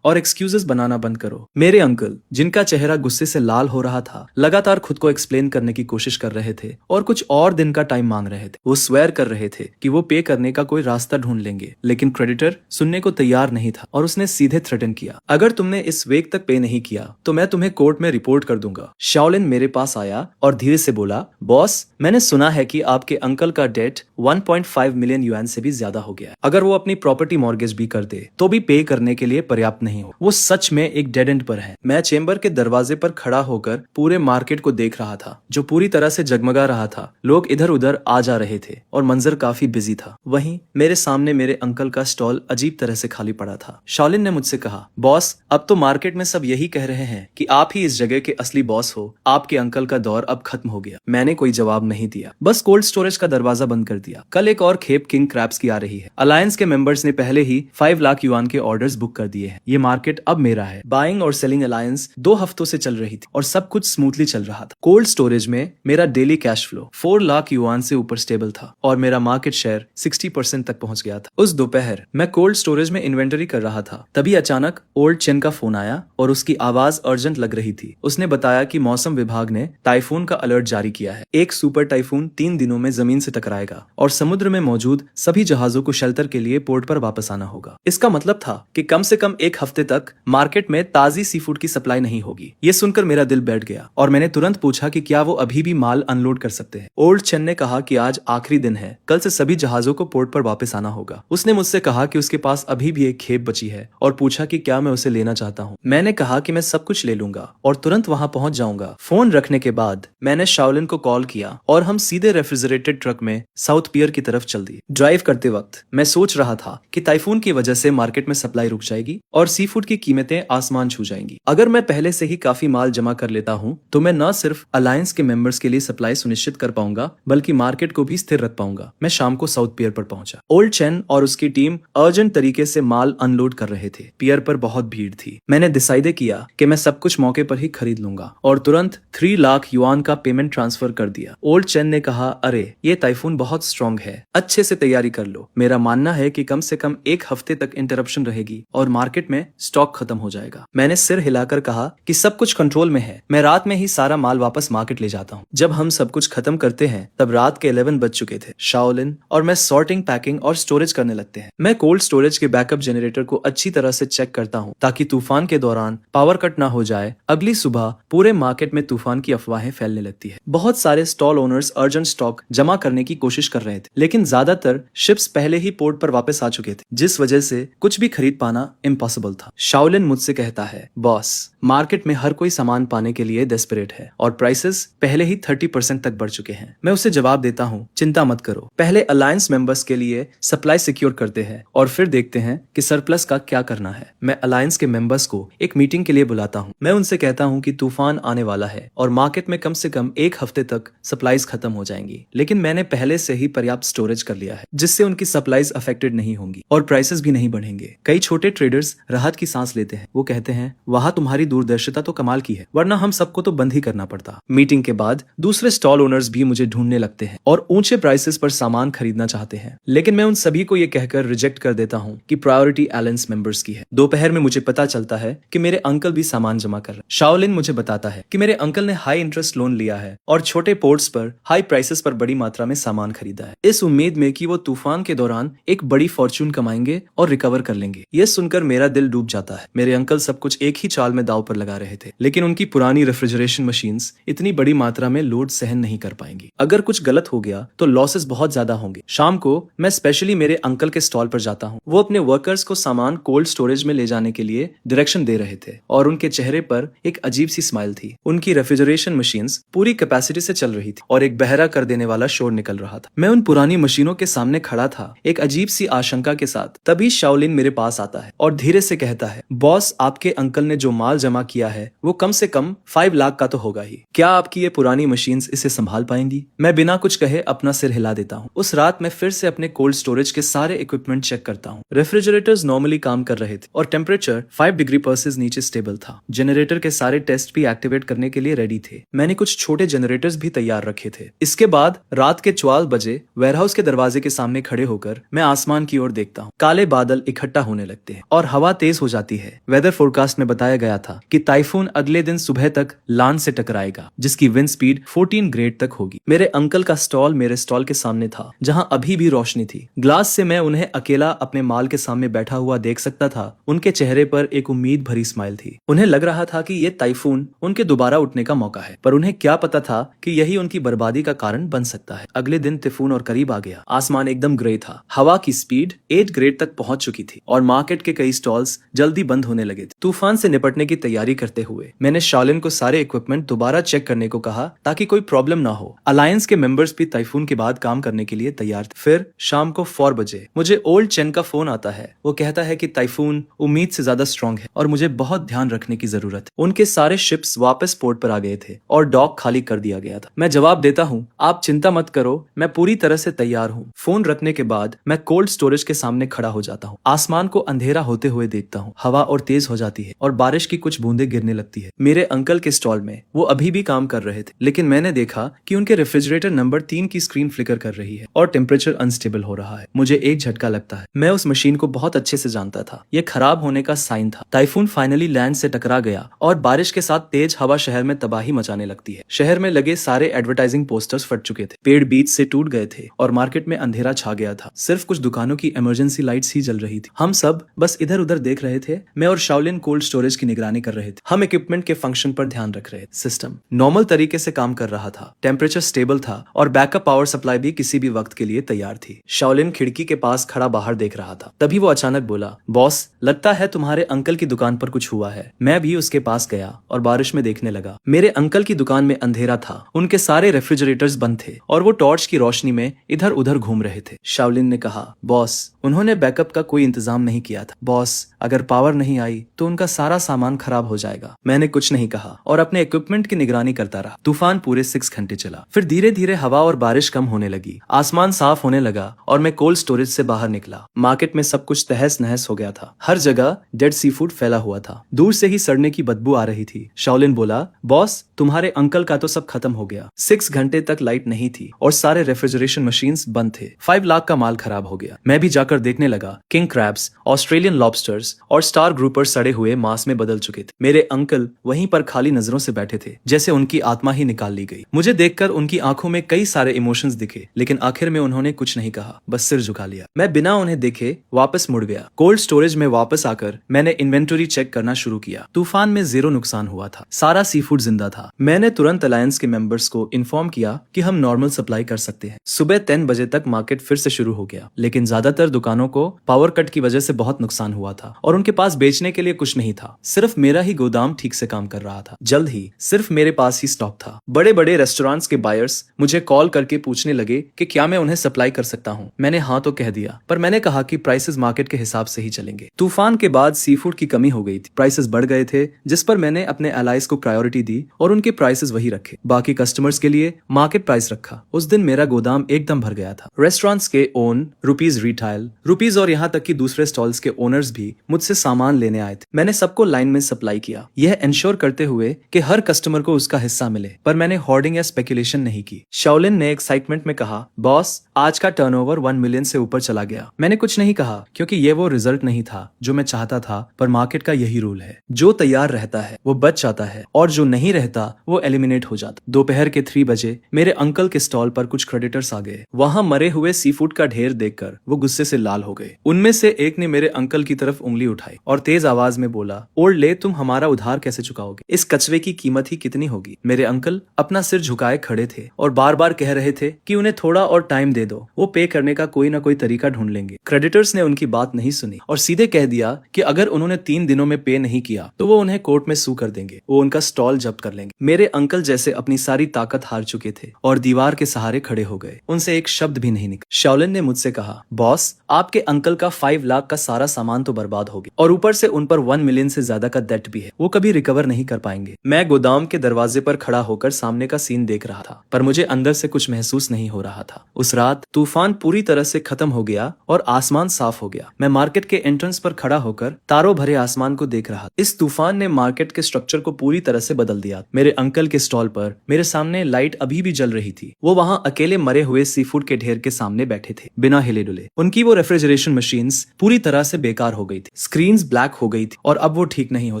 और एक्सक्यूजेस बनाना बंद करो। मेरे अंकल, जिनका चेहरा गुस्से से लाल हो रहा था, लगातार खुद को एक्सप्लेन करने की कोशिश कर रहे थे और कुछ और दिन का टाइम मांग रहे थे। वो स्वेयर कर रहे थे कि वो पे करने का कोई रास्ता ढूंढ लेंगे, लेकिन क्रेडिटर सुनने को तैयार नहीं था और उसने सीधे थ्रेटन किया, अगर तुमने इस वीक तक पे नहीं किया तो मैं तुम्हें कोर्ट में रिपोर्ट कर दूंगा। शाओलिन मेरे पास आया और धीरे से बोला, बॉस, मैंने सुना है कि आपके अंकल का डेट 1.5 मिलियन युआन से भी ज्यादा हो गया है। अगर वो अपनी प्रॉपर्टी मॉर्गेज भी कर दे तो भी पे करने के लिए पर्याप्त नहीं हो। वो सच में एक डेड एंड पर है। मैं चेंबर के दरवाजे पर खड़ा होकर पूरे मार्केट को देख रहा था, जो पूरी तरह से जगमगा रहा था। लोग इधर उधर आ जा रहे थे और मंजर काफी बिजी था। वहीं मेरे सामने मेरे अंकल का स्टॉल अजीब तरह से खाली पड़ा था। शाओलिन ने मुझसे कहा, बॉस, अब तो मार्केट में सब यही कह रहे हैं कि आप ही इस जगह के असली बॉस हो। आपके अंकल का दौर अब खत्म हो गया। मैंने कोई जवाब नहीं दिया, बस कोल्ड स्टोरेज का दरवाजा बंद कर दिया। कल एक और खेप किंग क्रैब्स की आ रही है। अलायंस के मेंबर्स ने पहले ही 5 लाख युआन के ऑर्डर्स बुक कर दिए हैं। ये मार्केट अब मेरा है। बाइंग और सेलिंग अलायंस 2 हफ्तों से चल रही थी और सब कुछ स्मूथली चल रहा था। कोल्ड स्टोरेज में मेरा daily cash flow 4 lakh yuan से ऊपर स्टेबल था और मेरा मार्केट शेयर 60% तक पहुंच गया था। उस दोपहर मैं कोल्ड स्टोरेज में इन्वेंटरी कर रहा था। तभी अचानक ओल्ड चेन का फोन आया और उसकी आवाज अर्जेंट लग रही थी। उसने बताया कि मौसम विभाग ने टाइफून का अलर्ट जारी किया है। एक सुपर टाइफून 3 दिनों में जमीन से टकराएगा और समुद्र में मौजूद सभी जहाजों को शेल्टर के लिए पोर्ट पर वापस आना होगा। इसका मतलब था कि कम से कम एक हफ्ते तक मार्केट में ताजी सी फूड की सप्लाई नहीं होगी। ये सुनकर मेरा दिल बैठ गया और मैंने तुरंत पूछा कि क्या वो अभी भी माल अनलोड कर सकते हैं। ओल्ड चेन ने कहा कि आज आखिरी दिन है, कल से सभी जहाजों को पोर्ट पर वापस आना होगा। उसने मुझसे कहा कि उसके पास अभी भी एक खेप बची है और पूछा कि क्या मैं उसे लेना चाहता हूँ। मैंने कहा कि मैं सब कुछ ले लूंगा और तुरंत वहां पहुंच जाऊंगा। फोन रखने के बाद मैंने शाओलिन को कॉल किया और हम सीधे रेफ्रिजरेटेड ट्रक में साउथ पियर की तरफ चल दिए। ड्राइव करते वक्त मैं सोच रहा था कि टाइफून की वजह से मार्केट में सप्लाई रुक जाएगी और सी फूड की कीमतें आसमान छू जाएंगी। अगर मैं पहले से ही काफी माल जमा कर लेता हूँ तो मैं न सिर्फ अलायंस के मेंबर्स के लिए सप्लाई सुनिश्चित कर पाऊंगा बल्कि मार्केट को भी स्थिर रख पाऊंगा। मैं शाम को साउथ पियर पर पहुंचा। ओल्ड चेन और उसकी टीम अर्जेंट तरीके से माल अनलोड कर रहे थे। पियर पर बहुत भीड़ थी। मैंने डिसाइड किया कि मैं सब कुछ मौके पर ही खरीद लूंगा और तुरंत 3 लाख युआन का पेमेंट ट्रांसफर कर दिया। ओल्ड चेन ने कहा, अरे ये टाइफून बहुत स्ट्रॉन्ग है, अच्छे से तैयारी कर लो। मेरा मानना है कि कम से कम एक हफ्ते तक इंटरप्शन रहेगी और मार्केट में स्टॉक खत्म हो जाएगा। मैंने सिर हिलाकर कहा कि सब कुछ कंट्रोल में है, मैं रात में ही सारा माल वापस मार्केट ले जाता हूँ। जब हम सब कुछ खत्म करते हैं तब रात के 11 बज चुके थे। शाओलिन और मैं सॉर्टिंग, पैकिंग और स्टोरेज करने लगते हैं। मैं कोल्ड स्टोरेज के बैकअप जनरेटर को अच्छी तरह से चेक करता हूँ ताकि तूफान के दौरान पावर कट ना हो जाए। अगली सुबह पूरे मार्केट में तूफान की अफवाहें फैलने लगती है। बहुत सारे स्टॉल ओनर्स अर्जेंट स्टॉक जमा करने की कोशिश कर रहे थे, लेकिन ज्यादातर शिप्स पहले ही पोर्ट पर वापस आ चुके थे, जिस वजह से कुछ भी खरीद पाना इम्पॉसिबल था। शाओलिन मुझसे कहता है, बॉस, मार्केट में हर कोई सामान पाने के लिए डेस्परेट है और प्राइसेस पहले ही 30% तक बढ़ चुके हैं। मैं उसे जवाब देता हूँ, चिंता मत करो, पहले अलायंस मेंबर्स के लिए सप्लाई सिक्योर करते हैं और फिर देखते हैं कि सरप्लस का क्या करना है। मैं अलायंस के मेंबर्स को एक मीटिंग के लिए बुलाता हूँ। मैं उनसे कहता हूँ कि तूफान आने वाला है और मार्केट में कम से कम एक हफ्ते तक सप्लाईज खत्म हो जाएंगी, लेकिन मैंने पहले से ही पर्याप्त स्टोरेज कर लिया है जिससे उनकी सप्लाईज अफेक्टेड नहीं होंगी और प्राइसेस भी नहीं बढ़ेंगे। कई छोटे ट्रेडर्स राहत की सांस लेते हैं। वो कहते हैं, वहां तुम्हारी दूरदर्शिता तो कमाल की है, वरना हम सबको तो बंद ही करना पड़ता। मीटिंग के बाद दूसरे स्टॉल ओनर्स भी मुझे ढूंढने लगते हैं और ऊंचे प्राइसेस पर सामान खरीदना चाहते हैं, लेकिन मैं उन सभी को ये कहकर रिजेक्ट कर देता हूँ कि प्रायोरिटी अलायंस मेंबर्स की है। दोपहर में मुझे पता चलता है कि मेरे अंकल भी सामान जमा कर रहे हैं। शाओलिन मुझे बताता है कि मेरे अंकल ने हाई इंटरेस्ट लोन लिया है और छोटे पोर्ट्स पर हाई प्राइसेस पर बड़ी मात्रा में सामान खरीदा है, इस उम्मीद में कि वो तूफान के दौरान एक बड़ी फॉर्च्यून कमाएंगे और रिकवर कर लेंगे। ये सुनकर मेरा दिल डूब जाता है। मेरे अंकल सब कुछ एक ही चाल में दांव पर लगा रहे थे, लेकिन उनकी पुरानी रेफ्रिजरेशन मशीन्स इतनी बड़ी मात्रा में लोड सहन नहीं कर पाएंगी। अगर कुछ गलत हो गया तो लॉसेस बहुत ज्यादा होंगे। शाम को मैं स्पेशली मेरे अंकल के स्टॉल पर जाता हूँ। वो अपने वर्कर्स को सामान कोल्ड स्टोरेज में ले जाने के लिए डायरेक्शन दे रहे थे और उनके चेहरे पर एक अजीब सी स्माइल थी। उनकी रेफ्रिजरेशन मशीन्स पूरी कैपेसिटी से चल रही थी और एक बहरा कर देने वाला शोर निकल रहा था। मैं उन पुरानी मशीनों के सामने खड़ा था, एक अजीब सी आशंका के साथ। तभी शाओलिन मेरे पास आता है और धीरे से कहता है, बॉस, आपके अंकल ने जो माल जमा किया है वो कम से कम 5 लाख का तो होगा ही। क्या आपकी ये पुरानी मशीन्स इसे संभाल पाएंगी? मैं बिना कुछ कहे अपना सिर हिला देता हूँ। उस रात मैं फिर से अपने कोल्ड स्टोरेज के सारे इक्विपमेंट चेक करता हूँ। रेफ्रिजरेटर्स नॉर्मली काम कर रहे थे और टेम्परेचर 5 डिग्री सेल्सियस नीचे स्टेबल था। जनरेटर के सारे टेस्ट भी एक्टिवेट करने के लिए रेडी थे। मैंने कुछ छोटे जनरेटर्स भी तैयार रखे थे। इसके बाद रात के 12 बजे वेयरहाउस के दरवाजे के सामने खड़े होकर मैं आसमान की ओर देखता हूँ। काले बादल इकट्ठा होने लगते हैं और हवा तेज हो जाती है। वेदर फोरकास्ट में बताया गया था कि टाइफून अगले दिन सुबह तक लान से टकराएगा, जिसकी विंड स्पीड 14 ग्रेड तक होगी। मेरे अंकल का स्टॉल मेरे स्टॉल के सामने था, जहाँ अभी भी रोशनी थी। ग्लास से मैं उन्हें अकेला अपने माल के सामने बैठा हुआ देख सकता था। उनके चेहरे पर एक उम्मीद भरी स्माइल थी। उन्हें लग रहा था कि ये टाइफून उनके दोबारा उठने का मौका है, पर उन्हें क्या पता था कि यही उनकी बर्बादी का कारण बन सकता है। अगले दिन टाइफून और करीब आ गया। आसमान एकदम ग्रे था। हवा की स्पीड 8 ग्रेड तक पहुंच चुकी थी और मार्केट के कई स्टॉल्स जल्दी बंद होने लगे थे। तूफान से निपटने की तैयारी करते हुए मैंने शाओलिन को सारे इक्विपमेंट दोबारा चेक करने को कहा ताकि कोई प्रॉब्लम ना हो। अलायंस के मेंबर्स भी टाइफून के बाद काम करने के लिए तैयार थे। फिर शाम को 4 बजे मुझे ओल्ड चेन का फोन आता है। वो कहता है कि टाइफून उम्मीद से ज्यादा स्ट्रॉन्ग है और मुझे बहुत ध्यान रखने की जरूरत है। उनके सारे शिप्स वापस पोर्ट पर आ गए थे और डॉक खाली कर दिया गया था। मैं जवाब देता हूँ, आप चिंता मत करो, मैं पूरी तरह से तैयार हूँ। फोन रखने के बाद मैं कोल्ड स्टोरेज के सामने खड़ा हो जाता हूँ। आसमान को अंधेरा होते हुए देखता हूँ। हवा और तेज हो जाती है और बारिश की कुछ बूंदें गिरने लगती है। मेरे अंकल के स्टॉल में वो अभी भी काम कर रहे थे, लेकिन मैंने देखा कि उनके रेफ्रिजरेटर नंबर 3 की स्क्रीन फ्लिकर कर रही है और टेम्परेचर अनस्टेबल हो रहा है। मुझे एक झटका लगता है। मैं उस मशीन को बहुत अच्छे से जानता था। यह खराब होने का साइन था। टाइफून फाइनली लैंड से टकरा गया और बारिश के साथ तेज हवा शहर में तबाही मचाने लगती है। शहर में लगे सारे एडवर्टाइजिंग पोस्टर्स फट चुके थे, पेड़ बीच से टूट गए थे और मार्केट में अंधेरा छा गया था। सिर्फ कुछ दुकानों की इमरजेंसी लाइट्स ही जल रही थी। हम सब बस इधर उधर देख रहे थे। मैं और शाओलिन कोल्ड स्टोरेज की निगरानी कर रहे थे। हम इक्विपमेंट के फंक्शन पर ध्यान रख रहे थे। सिस्टम नॉर्मल तरीके से काम कर रहा था, टेम्परेचर स्टेबल था और बैकअप पावर सप्लाई भी किसी भी वक्त के लिए तैयार थी। शाओलिन खिड़की के पास खड़ा बाहर देख रहा था। तभी वो अचानक बोला, बॉस, लगता है तुम्हारे अंकल की दुकान पर कुछ हुआ है। मैं भी उसके पास गया और बारिश में देखने लगा। मेरे अंकल की दुकान में अंधेरा था, उनके सारे रेफ्रिजरेटर्स बंद थे और वो टॉर्च की रोशनी में इधर उधर घूम रहे थे। शाओलिन ने कहा, बॉस, उन्होंने बैकअप का कोई इंतजाम नहीं किया था। बॉस, अगर पावर नहीं आई तो उनका सारा सामान खराब हो जाएगा। मैंने कुछ नहीं कहा और अपने इक्विपमेंट की निगरानी करता रहा। तूफान पूरे 6 घंटे चला। फिर धीरे धीरे हवा और बारिश कम होने लगी। आसमान साफ होने लगा और मैं कोल्ड स्टोरेज से बाहर निकला। मार्केट में सब कुछ तहस नहस हो गया था। हर जगह डेड सी फूड फैला हुआ था। दूर से ही सड़ने की बदबू आ रही थी। शाओलिन बोला, बॉस, तुम्हारे अंकल का तो सब खत्म हो गया। 6 घंटे तक लाइट नहीं थी और सारे रेफ्रिजरेशन मशीन्स बंद थे। 5 लाख का माल खराब हो गया। मैं भी जाकर देखने लगा। किंग क्रैब्स, ऑस्ट्रेलियन लॉबस्टर्स और स्टार ग्रुपर सड़े हुए मांस में बदल चुके थे। मेरे अंकल वहीं पर खाली नजरों से बैठे थे, जैसे उनकी आत्मा ही निकाल ली गई। मुझे देखकर उनकी आंखों में कई सारे इमोशंस दिखे, लेकिन आखिर में उन्होंने कुछ नहीं कहा, बस सिर झुका लिया। मैं बिना उन्हें देखे वापस मुड़ गया। कोल्ड स्टोरेज में वापस आकर मैंने इन्वेंटरी चेक करना शुरू किया। तूफान में 0 नुकसान हुआ था। सारा सी फूड जिंदा था। मैंने तुरंत अलायंस के मेंबर्स को इन्फॉर्म किया कि हम नॉर्मल सप्लाई कर सकते हैं। सुबह 10 बजे तक मार्केट फिर से शुरू हो गया, लेकिन ज्यादातर दुकानों को पावर कट की वजह से बहुत नुकसान हुआ था और उनके पास बेचने के लिए कुछ नहीं था। सिर्फ मेरा ही गोदाम ठीक से काम कर रहा था। जल्द ही सिर्फ मेरे पास ही स्टॉक था। बड़े बड़े रेस्टोरेंट्स के बायर्स मुझे कॉल करके पूछने लगे कि क्या मैं उन्हें सप्लाई कर सकता हूँ। मैंने हाँ तो कह दिया, पर मैंने कहा कि प्राइसेस मार्केट के हिसाब से ही चलेंगे। तूफान के बाद सी फूड की कमी हो गई थी। प्राइसेस बढ़ गए थे, जिस पर मैंने अपने एलाइज को प्रायोरिटी दी और उनके प्राइसेस वही रखे। बाकी कस्टमर्स के लिए मार्केट प्राइस रखा। उस दिन मेरा गोदाम एकदम भर गया था। रेस्टोरेंट्स के ओन रुपीज, रिटेल रुपीज और यहाँ तक कि दूसरे स्टॉल्स के ओनर्स भी मुझसे सामान लेने आए थे। मैंने सबको लाइन में सप्लाई किया, यह इंश्योर करते हुए कि हर कस्टमर को उसका हिस्सा मिले, पर मैंने होर्डिंग या स्पेकुलेशन नहीं की। शाओलिन ने एक्साइटमेंट में कहा, बॉस, आज का टर्नओवर 1 मिलियन से ऊपर चला गया। मैंने कुछ नहीं कहा, क्योंकि ये वो रिजल्ट नहीं था जो मैं चाहता था, पर मार्केट का यही रूल है। जो तैयार रहता है वो बच जाता है और जो नहीं रहता वो एलिमिनेट हो जाता। दोपहर के 3 बजे मेरे अंकल के स्टॉल पर कुछ क्रेडिटर्स आ गए। वहां मरे हुए सी फूड का ढेर देखकर वो गुस्से से लाल हो गए। उनमें से एक ने मेरे अंकल की तरफ उंगली उठाई और तेज आवाज में बोला, ओल्ड ले, तुम हमारा उधार कैसे चुकाओगे? इस कचरे की कीमत ही कितनी होगी? मेरे अंकल अपना सिर झुकाए खड़े थे और बार बार कह रहे थे कि उन्हें थोड़ा और टाइम दे दो, वो पे करने का कोई ना कोई तरीका ढूंढ लेंगे। क्रेडिटर्स ने उनकी बात नहीं सुनी और सीधे कह दिया कि अगर उन्होंने 3 दिनों में पे नहीं किया तो वो उन्हें कोर्ट में सू कर देंगे, वो उनका स्टॉल जब्त कर लेंगे। मेरे अंकल जैसे अपनी सारी ताकत हार चुके थे और दीवार के सहारे खड़े हो गए। उनसे एक शब्द भी नहीं निकला। शाओलिन ने मुझसे कहा, बॉस, आपके अंकल का 5 लाख का सारा सामान तो बर्बाद हो गया और ऊपर से उन पर 1 मिलियन से ज्यादा का डेट भी है। वो कभी रिकवर नहीं कर पाएंगे। मैं गोदाम के दरवाजे पर खड़ा होकर सामने का सीन देख रहा था, पर मुझे अंदर से कुछ महसूस नहीं हो रहा था। उस रात तूफान पूरी तरह से खत्म हो गया और आसमान साफ हो गया। मैं मार्केट के एंट्रेंस पर खड़ा होकर तारों भरे आसमान को देख रहा। इस तूफान ने मार्केट के स्ट्रक्चर को पूरी तरह से बदल दिया। मेरे अंकल के स्टॉल पर मेरे सामने लाइट अभी भी जल रही थी। वो वहां अकेले मरे हुए सी फूड के ढेर के सामने बैठे थे, बिना हिले डुले। उनकी वो रेफ्रिजरेशन मशीन्स पूरी तरह से बेकार हो गई थी। स्क्रीन्स ब्लैक हो गई थी और अब वो ठीक नहीं हो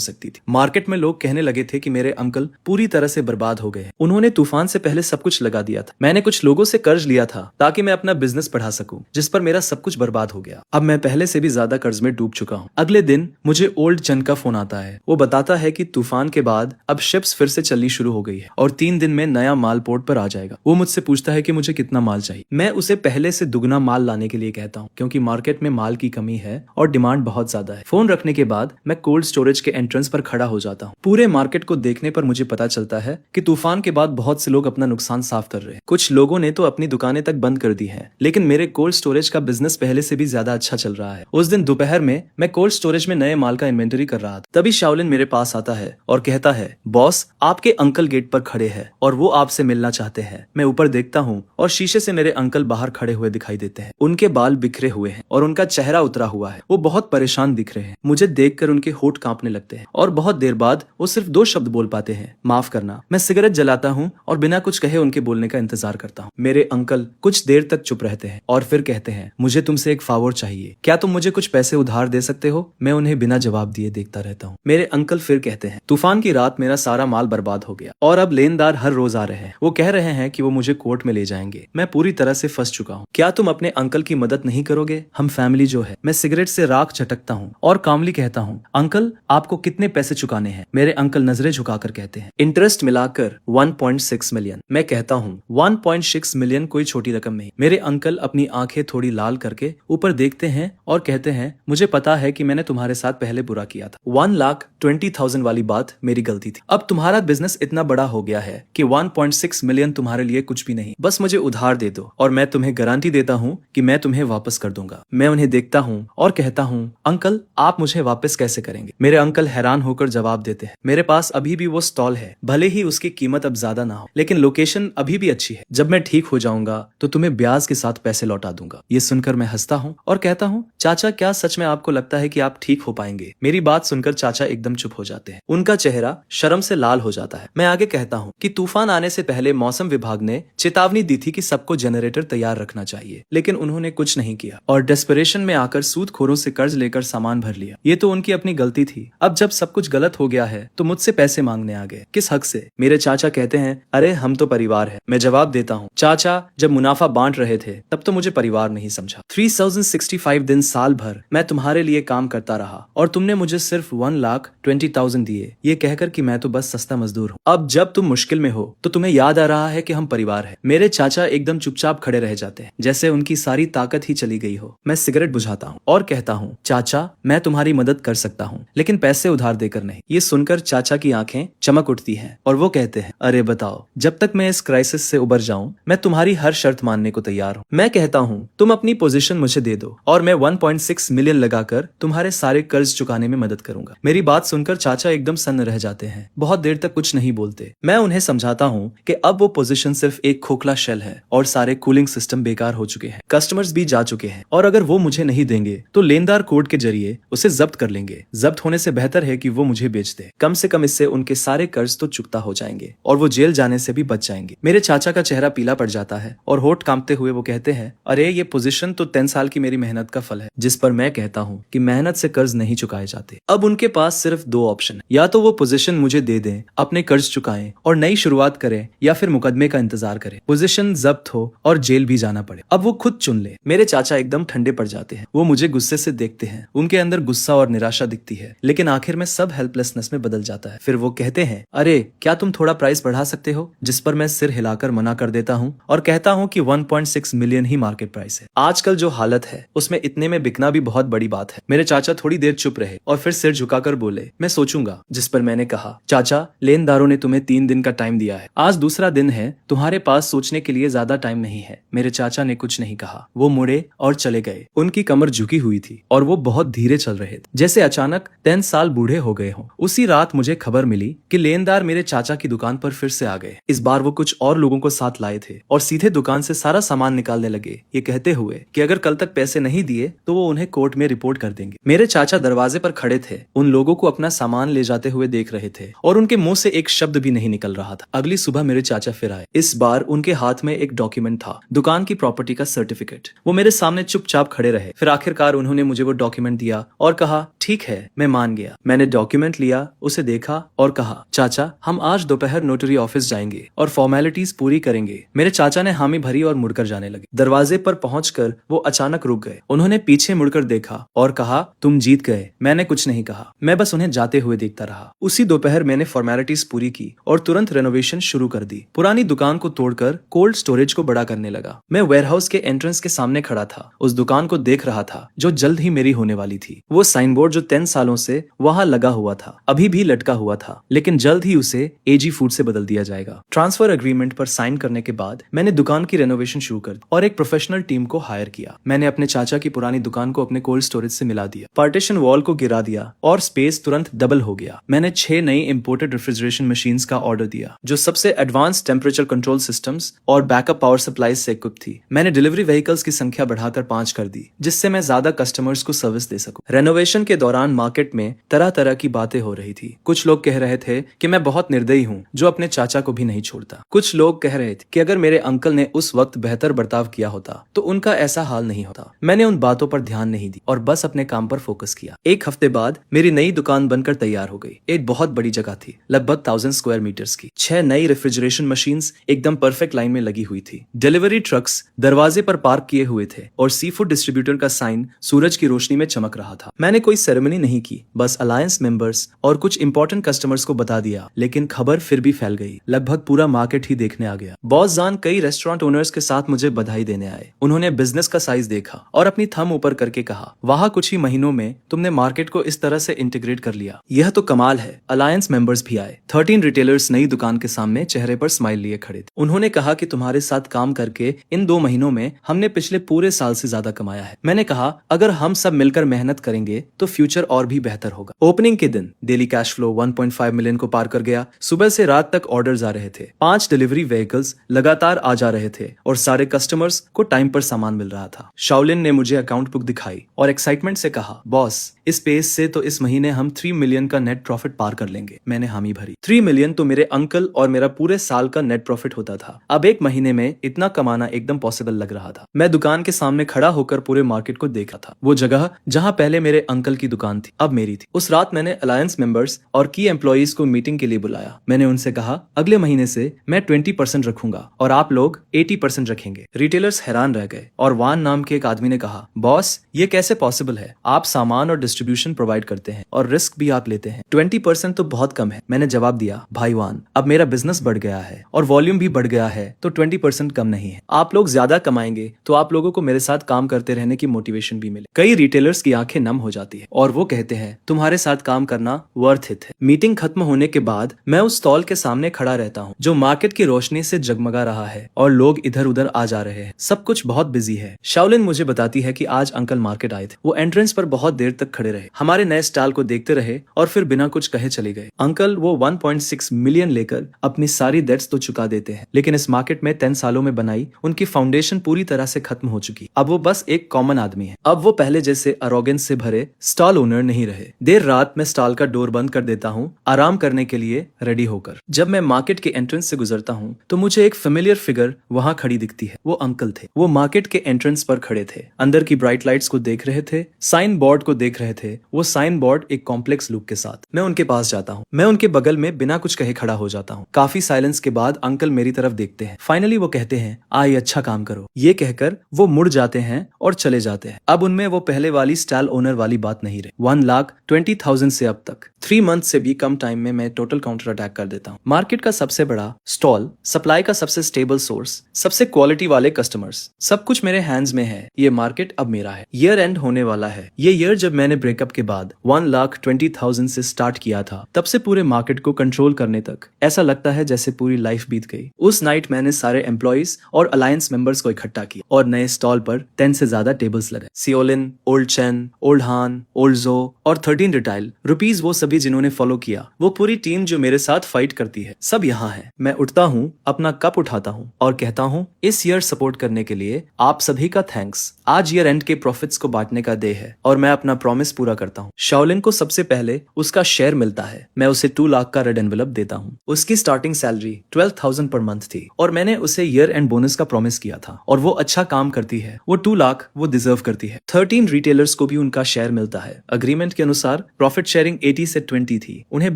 सकती थी। मार्केट में लोग कहने लगे थे कि मेरे अंकल पूरी तरह से बर्बाद हो गए। उन्होंने तूफान से पहले सब कुछ लगा दिया था। मैंने कुछ लोगों से कर्ज लिया था ताकि मैं अपना बिजनेस बढ़ा सकूं, जिस पर मेरा सब कुछ बर्बाद हो गया। अब मैं पहले से भी ज्यादा कर्ज में डूब चुका हूँ। अगले दिन मुझे ओल्ड जन का फोन आता है। वो बताता है कि तूफान के बाद अब शिप्स फिर से चलनी शुरू हो गई है और 3 दिन में नया माल पोर्ट पर आ जाएगा। वो मुझसे पूछता है कि मुझे कितना माल चाहिए। मैं उसे पहले से दुगना माल लाने के लिए कहता हूँ, क्योंकि मार्केट में माल की कमी है और डिमांड बहुत ज्यादा है। फोन रखने के बाद मैं कोल्ड स्टोरेज के एंट्रेंस पर खड़ा हो जाता हूँ। पूरे मार्केट को देखने पर मुझे पता चलता है कि तूफान के बाद बहुत से लोग अपना नुकसान साफ कर रहे हैं। कुछ लोगों ने तो अपनी दुकानें तक बंद कर दी है, लेकिन मेरे कोल्ड स्टोरेज का बिजनेस पहले से भी ज्यादा अच्छा चल रहा है। उस दिन दोपहर में मैं कोल्ड स्टोरेज में नए माल का इन्वेंटरी कर रहा था। तभी शाओलिन मेरे पास आता है और कहता है, बॉस, आपके अंकल गेट पर खड़े हैं और वो आपसे मिलना चाहते हैं। मैं ऊपर देखता हूँ और शीशे से मेरे अंकल बाहर खड़े हुए दिखाई देते हैं। उनके बाल बिखरे हुए हैं और उनका चेहरा उतरा हुआ है। वो बहुत परेशान दिख रहे हैं। मुझे देखकर उनके होंठ कांपने लगते हैं और बहुत देर बाद वो सिर्फ 2 शब्द बोल पाते हैं, माफ करना। मैं सिगरेट जलाता हूँ और बिना कुछ कहे उनके बोलने का इंतजार करता हूँ। मेरे अंकल कुछ देर तक चुप रहते हैं और फिर कहते हैं, मुझे तुमसे एक फेवर चाहिए, क्या तुम मुझे कुछ पैसे उधार दे सकते हो? मैं उन्हें बिना जवाब दिए देखता रहता हूँ। मेरे अंकल फिर कहते हैं, तूफान की रात मेरा सारा माल बर्बाद हो गया और और अब लेनदार हर रोज आ रहे हैं। वो कह रहे हैं कि वो मुझे कोर्ट में ले जाएंगे। मैं पूरी तरह से फंस चुका हूँ। क्या तुम अपने अंकल की मदद नहीं करोगे? हम फैमिली जो है। मैं सिगरेट से राख झटकता हूँ और कामली कहता हूँ, अंकल आपको कितने पैसे चुकाने हैं? मेरे अंकल नजरें झुकाकर कहते हैं, इंटरेस्ट मिलाकर 1.6 मिलियन। मैं कहता हूँ 1.6 मिलियन कोई छोटी रकम नहीं। मेरे अंकल अपनी आंखें थोड़ी लाल करके ऊपर देखते हैं और कहते हैं, मुझे पता है कि मैंने तुम्हारे साथ पहले बुरा किया था। 1,20,000 वाली बात मेरी गलती थी। अब तुम्हारा बिजनेस इतना बड़ा हो गया है कि 1.6 मिलियन तुम्हारे लिए कुछ भी नहीं। बस मुझे उधार दे दो और मैं तुम्हें गारंटी देता हूँ कि मैं तुम्हें वापस कर दूंगा। मैं उन्हें देखता हूँ और कहता हूँ, अंकल आप मुझे वापस कैसे करेंगे? मेरे अंकल हैरान होकर जवाब देते हैं, मेरे पास अभी भी वो स्टॉल है, भले ही उसकी कीमत अब ज्यादा ना हो, लेकिन लोकेशन अभी भी अच्छी है। जब मैं ठीक हो जाऊंगा तो तुम्हें ब्याज के साथ पैसे लौटा दूंगा। ये सुनकर मैं हंसता हूँ और कहता हूँ, चाचा क्या सच में आपको लगता है कि आप ठीक हो पाएंगे? मेरी बात सुनकर चाचा एकदम चुप हो जाते हैं। उनका चेहरा शर्म से लाल हो जाता है। मैं आगे कहता हूँ कि तूफान आने से पहले मौसम विभाग ने चेतावनी दी थी कि सबको जनरेटर तैयार रखना चाहिए, लेकिन उन्होंने कुछ नहीं किया और डेस्परेशन में आकर सूदखोरों से कर्ज लेकर सामान भर लिया। ये तो उनकी अपनी गलती थी। अब जब सब कुछ गलत हो गया है तो मुझसे पैसे मांगने आ गए। किस हक से? मेरे चाचा कहते हैं, अरे हम तो परिवार है। मैं जवाब देता हूँ, चाचा जब मुनाफा बांट रहे थे तब तो मुझे परिवार नहीं समझा। 3065 दिन साल भर मैं तुम्हारे लिए काम करता रहा और तुमने मुझे सिर्फ 1,20,000 दिए, ये कहकर कि मैं तो बस सस्ता मजदूर हूँ। अब जब तुम मुश्किल में हो तो तुम्हें याद आ रहा है कि हम परिवार है। मेरे चाचा एकदम चुपचाप खड़े रह जाते हैं, जैसे उनकी सारी ताकत ही चली गई हो। मैं सिगरेट बुझाता हूँ और कहता हूँ, चाचा मैं तुम्हारी मदद कर सकता हूँ, लेकिन पैसे उधार देकर नहीं। ये सुनकर चाचा की आंखें चमक उठती हैं और वो कहते हैं, अरे बताओ, जब तक मैं इस क्राइसिस से उबर जाऊं मैं तुम्हारी हर शर्त मानने को तैयार हूँ। मैं कहता हूँ, तुम अपनी पोजीशन मुझे दे दो और मैं 1.6 मिलियन लगाकर तुम्हारे सारे कर्ज चुकाने में मदद करूंगा। मेरी बात सुनकर चाचा एकदम सन्न रह जाते हैं। बहुत देर तक कुछ नहीं बोलते। मैं उन्हें समझाता हूँ कि अब वो पोजीशन सिर्फ एक खोखला शेल है और सारे कूलिंग सिस्टम बेकार हो चुके हैं, कस्टमर्स भी जा चुके हैं और अगर वो मुझे नहीं देंगे तो लेनदार कोर्ट के जरिए उसे जब्त कर लेंगे। जब्त होने से बेहतर है कि वो मुझे बेच दे। कम से कम इससे उनके सारे कर्ज तो चुकता हो जाएंगे और वो जेल जाने से भी बच जाएंगे। मेरे चाचा का चेहरा पीला पड़ जाता है और होठ कांपते हुए वो कहते हैं, अरे ये पोजीशन तो 10 साल की मेरी मेहनत का फल है। जिस पर मैं कहता हूँ कि मेहनत से कर्ज नहीं चुकाए जाते। अब उनके पास सिर्फ दो ऑप्शन है, या तो वो पोजीशन मुझे दे दें, अपने कर्ज चुकाएं और नई शुरुआत करें, या फिर मुकदमे का इंतजार करें, पोजीशन जब्त हो और जेल भी जाना पड़े। अब वो खुद चुन ले। मेरे चाचा एकदम ठंडे पड़ जाते हैं। वो मुझे गुस्से से देखते हैं। उनके अंदर गुस्सा और निराशा दिखती है, लेकिन आखिर में सब हेल्पलेसनेस में बदल जाता है। फिर वो कहते हैं, अरे क्या तुम थोड़ा प्राइस बढ़ा सकते हो? जिस पर मैं सिर हिलाकर मना कर देता हूँ और कहता हूँ कि 1.6 मिलियन ही मार्केट प्राइस है। आजकल जो हालत है उसमें इतने में बिकना भी बहुत बड़ी बात है। मेरे चाचा थोड़ी देर चुप रहे और फिर सिर झुकाकर बोले, मैं सोचूंगा। जिस पर मैंने कहा, चाचा लेनदारों ने तुम्हें 3 दिन का टाइम दिया है, आज दूसरा दिन है, तुम्हारे पास सोचने के लिए ज्यादा टाइम नहीं है। मेरे चाचा ने कुछ नहीं कहा। वो मुड़े और चले गए। उनकी कमर झुकी हुई थी और वो बहुत धीरे चल रहे थे, जैसे अचानक 10 साल बूढ़े हो गए हों। उसी रात मुझे खबर मिली कि लेनदार मेरे चाचा की दुकान पर फिर से आ गए। इस बार वो कुछ और लोगों को साथ लाए थे और सीधे दुकान से सारा सामान निकालने लगे, ये कहते हुए कि अगर कल तक पैसे नहीं दिए तो वो उन्हें कोर्ट में रिपोर्ट कर देंगे। मेरे चाचा दरवाजे पर खड़े थे, उन लोगों को अपना सामान ले जाते हुए देख रहे थे और उनके मुंह से एक शब्द भी नहीं निकल रहा था। अगली सुबह मेरे चाचा फिर आए। इस बार उनके हाथ में एक डॉक्यूमेंट था, दुकान की प्रॉपर्टी का सर्टिफिकेट। वो मेरे सामने चुपचाप खड़े रहे। फिर आखिरकार उन्होंने मुझे वो डॉक्यूमेंट दिया और कहा, ठीक है, मैं मान गया। मैंने डॉक्यूमेंट लिया, उसे देखा और कहा, चाचा हम आज दोपहर नोटरी ऑफिस जाएंगे और फॉर्मेलिटीज पूरी करेंगे। मेरे चाचा ने हामी भरी और मुड़कर जाने लगे। दरवाजे पर पहुंचकर वो अचानक रुक गए। उन्होंने पीछे मुड़कर देखा और कहा, तुम जीत गए। मैंने कुछ नहीं कहा, मैं बस उन्हें जाते हुए देखता रहा। उसी दोपहर मैंने फॉर्मेलिटीज पूरी की और तुरंत रेनोवेशन शुरू कर दी। पुरानी दुकान को तोड़कर कोल्ड स्टोरेज को बड़ा करने लगा। मैं वेयरहाउस के एंट्रेंस के सामने खड़ा था, उस दुकान को देख रहा था जो जल्द ही मेरी होने वाली थी। वो साइन बोर्ड जो 10 सालों से वहां लगा हुआ था अभी भी लटका हुआ था, लेकिन जल्द ही उसे एजी फूड से बदल दिया जाएगा। ट्रांसफर एग्रीमेंट पर साइन करने के बाद मैंने दुकान की रेनोवेशन शुरू कर दी और एक प्रोफेशनल टीम को हायर किया। मैंने अपने चाचा की पुरानी दुकान को अपने कोल्ड स्टोरेज से मिला दिया, पार्टीशन वॉल को गिरा दिया और स्पेस तुरंत डबल हो गया। मैंने 6 नई इंपोर्टेड रेफ्रिजरेशन मशीन्स का ऑर्डर दिया जो सबसे एडवांस टेम्परेचर कंट्रोल सिस्टम्स और बैकअप पावर सप्लाई से इक्विप थी। मैंने डिलीवरी व्हीकल्स की संख्या बढ़ाकर 5 कर दी, जिससे मैं ज्यादा कस्टमर्स को सर्विस दे सकूं। रेनोवेशन के दौरान मार्केट में तरह तरह की बातें हो रही थी। कुछ लोग कह रहे थे कि मैं बहुत निर्दयी हूँ जो अपने चाचा को भी नहीं छोड़ता। कुछ लोग कह रहे थे कि अगर मेरे अंकल ने उस वक्त बेहतर बर्ताव किया होता तो उनका ऐसा हाल नहीं होता। मैंने उन बातों पर ध्यान नहीं दी और बस अपने काम पर फोकस किया। एक हफ्ते बाद मेरी नई दुकान बनकर तैयार हो गई। एक बहुत बड़ी जगह थी, लगभग 1000 स्क्वायर मीटर्स की। 6 नई रेफ्रिजरेशन मशीन्स एकदम परफेक्ट लाइन में लगी हुई थी। डिलीवरी ट्रक्स दरवाजे पर पार्क किए हुए थे और सी फूड डिस्ट्रीब्यूटर का साइन सूरज की रोशनी में चमक रहा था। मैंने कोई सेरेमनी नहीं की, बस अलायंस मेंबर्स और कुछ इंपॉर्टेंट कस्टमर्स को बता दिया, लेकिन खबर फिर भी फैल गई। लगभग पूरा मार्केट ही देखने आ गया। बॉस जान कई रेस्टोरेंट ओनर्स के साथ मुझे बधाई देने आए। उन्होंने बिजनेस का साइज देखा और अपनी थंब ऊपर करके कहा, वाह, कुछ ही महीनों में तुमने मार्केट को इस तरह से इंटीग्रेट कर लिया। यह तो कमाल है। अलायंस मेंबर्स भी आए। 13 रिटेलर्स नई दुकान के सामने चेहरे पर स्माइल लिए खड़े थे। उन्होंने कहा कि तुम्हारे साथ काम करके इन 2 महीनों में हमने पिछले पूरे साल से ज्यादा कमाया है। मैंने कहा, अगर हम सब मिलकर मेहनत करेंगे तो फ्यूचर और भी बेहतर होगा। ओपनिंग के दिन डेली कैश फ्लो 1.5 मिलियन को पार कर गया। सुबह से रात तक ऑर्डर्स आ रहे थे। 5 डिलीवरी व्हीकल्स लगातार आ जा रहे थे और सारे कस्टमर्स को टाइम पर सामान मिल रहा था। शाओलिन ने मुझे अकाउंट बुक दिखाई और एक्साइटमेंट से कहा, बॉस, इस पेस से तो इस महीने हम 3 मिलियन का नेट प्रॉफिट पार कर लेंगे। मैंने हामी भरी। 3 मिलियन तो मेरे अंकल और मेरा पूरे साल का नेट प्रॉफिट होता था। अब एक महीने में इतना कमाना एकदम पॉसिबल लग रहा था। मैं दुकान के सामने खड़ा होकर पूरे मार्केट को देख रहा था। वो जगह जहां पहले मेरे अंकल की दुकान थी, अब मेरी थी। उस रात मैंने अलायंस मेंबर्स और की एम्प्लॉइज को मीटिंग के लिए बुलाया। मैंने उनसे कहा, अगले महीने से मैं 20% रखूंगा और आप लोग 80% रखेंगे। रिटेलर्स हैरान रह गए और वान नाम के एक आदमी ने कहा, बॉस, ये कैसे पॉसिबल है? आप सामान और डिस्ट्रीब्यूशन प्रोवाइड करते हैं और रिस्क भी आप लेते हैं। 20% तो बहुत कम है। मैंने जवाब दिया, भाई वान, अब मेरा बिजनेस बढ़ गया है और वॉल्यूम भी बढ़ गया है, तो 20% कम नहीं है। आप लोग ज्यादा कमाएंगे तो आप लोगों को मेरे साथ काम करते रहने की मोटिवेशन भी मिले। कई रिटेलर्स की आंखें नम हो जाती है और वो कहते हैं, तुम्हारे साथ काम करना वर्थ इट है। मीटिंग खत्म होने के बाद मैं उस स्टॉल के सामने खड़ा रहता हूँ जो मार्केट की रोशनी से जगमगा रहा है और लोग इधर उधर आ जा रहे हैं। सब कुछ बहुत बिजी है। शाओलिन मुझे बताती है कि आज अंकल मार्केट आए थे। वो एंट्रेंस पर बहुत देर तक खड़े रहे, हमारे नए स्टॉल को देखते रहे और फिर बिना कुछ कहे चले गए। अंकल वो 1.6 मिलियन लेकर अपनी सारी डेट्स तो चुका देते हैं, लेकिन इस मार्केट में 10 सालों में बनाई उनकी फाउंडेशन पूरी तरह से खत्म हो चुकी। अब वो बस एक कॉमन आदमी है। अब वो पहले जैसे अरोगेंस से भरे स्टॉल ओनर नहीं रहे। देर रात में स्टॉल का डोर बंद कर देता हूँ, आराम करने के लिए रेडी होकर। जब मैं मार्केट के एंट्रेंस से गुजरता हूँ तो मुझे एक फेमिलियर फिगर वहाँ खड़ी दिखती है। वो अंकल थे। वो मार्केट के एंट्रेंस पर खड़े थे, अंदर की ब्राइट लाइट्स को देख रहे थे, साइन बोर्ड को देख रहे थे। वो साइन बोर्ड एक कॉम्प्लेक्स लुक के साथ। मैं उनके पास जाता हूँ। मैं उनके बगल में बिना कुछ कहे खड़ा हो जाता हूँ। काफी साइलेंस के बाद अंकल मेरी तरफ देखते हैं। फाइनली वो कहते हैं, आई, अच्छा काम करो। ये कहकर वो मुड़ जाते हैं और चले जाते हैं। अब उनमें वो पहले वाली स्टॉल ओनर वाली बात नहीं रही। 1,20,000 से अब तक 3 मंथ से भी कम टाइम में मैं टोटल काउंटर अटैक कर देता हूँ। मार्केट का सबसे बड़ा स्टॉल, सप्लाई का सबसे स्टेबल सोर्स, सबसे क्वालिटी वाले कस्टमर्स, सब कुछ मेरे हैंड्स में है। ये मार्केट अब मेरा है। ईयर एंड होने वाला है। ये ईयर जब मैंने ब्रेकअप के बाद 1,20,000 से स्टार्ट किया था, तब से पूरे मार्केट को कंट्रोल करने तक ऐसा लगता है जैसे पूरी लाइफ बीत गई। उस नाइट मैंने सारे एम्प्लॉइज और अलायंस मेंबर्स को इकट्ठा किया और नए स्टॉल पर 10 से ज्यादा टेबल्स लगे। सियोलिन, ओल्ड चेन, ओल्ड हान, ओल्ड जो और 13 रिटाइल रुपीज, वो सभी जिन्होंने फॉलो किया, वो पूरी टीम जो मेरे साथ फाइट करती है, सब यहाँ है। मैं उठता हूँ, अपना कप उठाता हूँ और कहता हूँ, इस ईयर सपोर्ट करने के लिए आप सभी का थैंक्स। आज ईयर एंड के प्रॉफिट्स को बांटने का डे है और मैं अपना प्रॉमिस पूरा करता हूँ। शाओलिन को सबसे पहले उसका शेयर मिलता है। मैं उसे 2 लाख का रेड एनवेलप देता हूँ। उसकी स्टार्टिंग सैलरी 12,000 पर मंथ थी और मैंने उसे ईयर एंड बोनस का प्रॉमिस किया था और वो अच्छा काम करती है। वो 2 लाख वो डिजर्व करती है। 13 रिटेलर्स को भी उनका शेयर मिलता है। अग्रीमेंट के अनुसार प्रॉफिट शेयरिंग 80 से 20 थी। उन्हें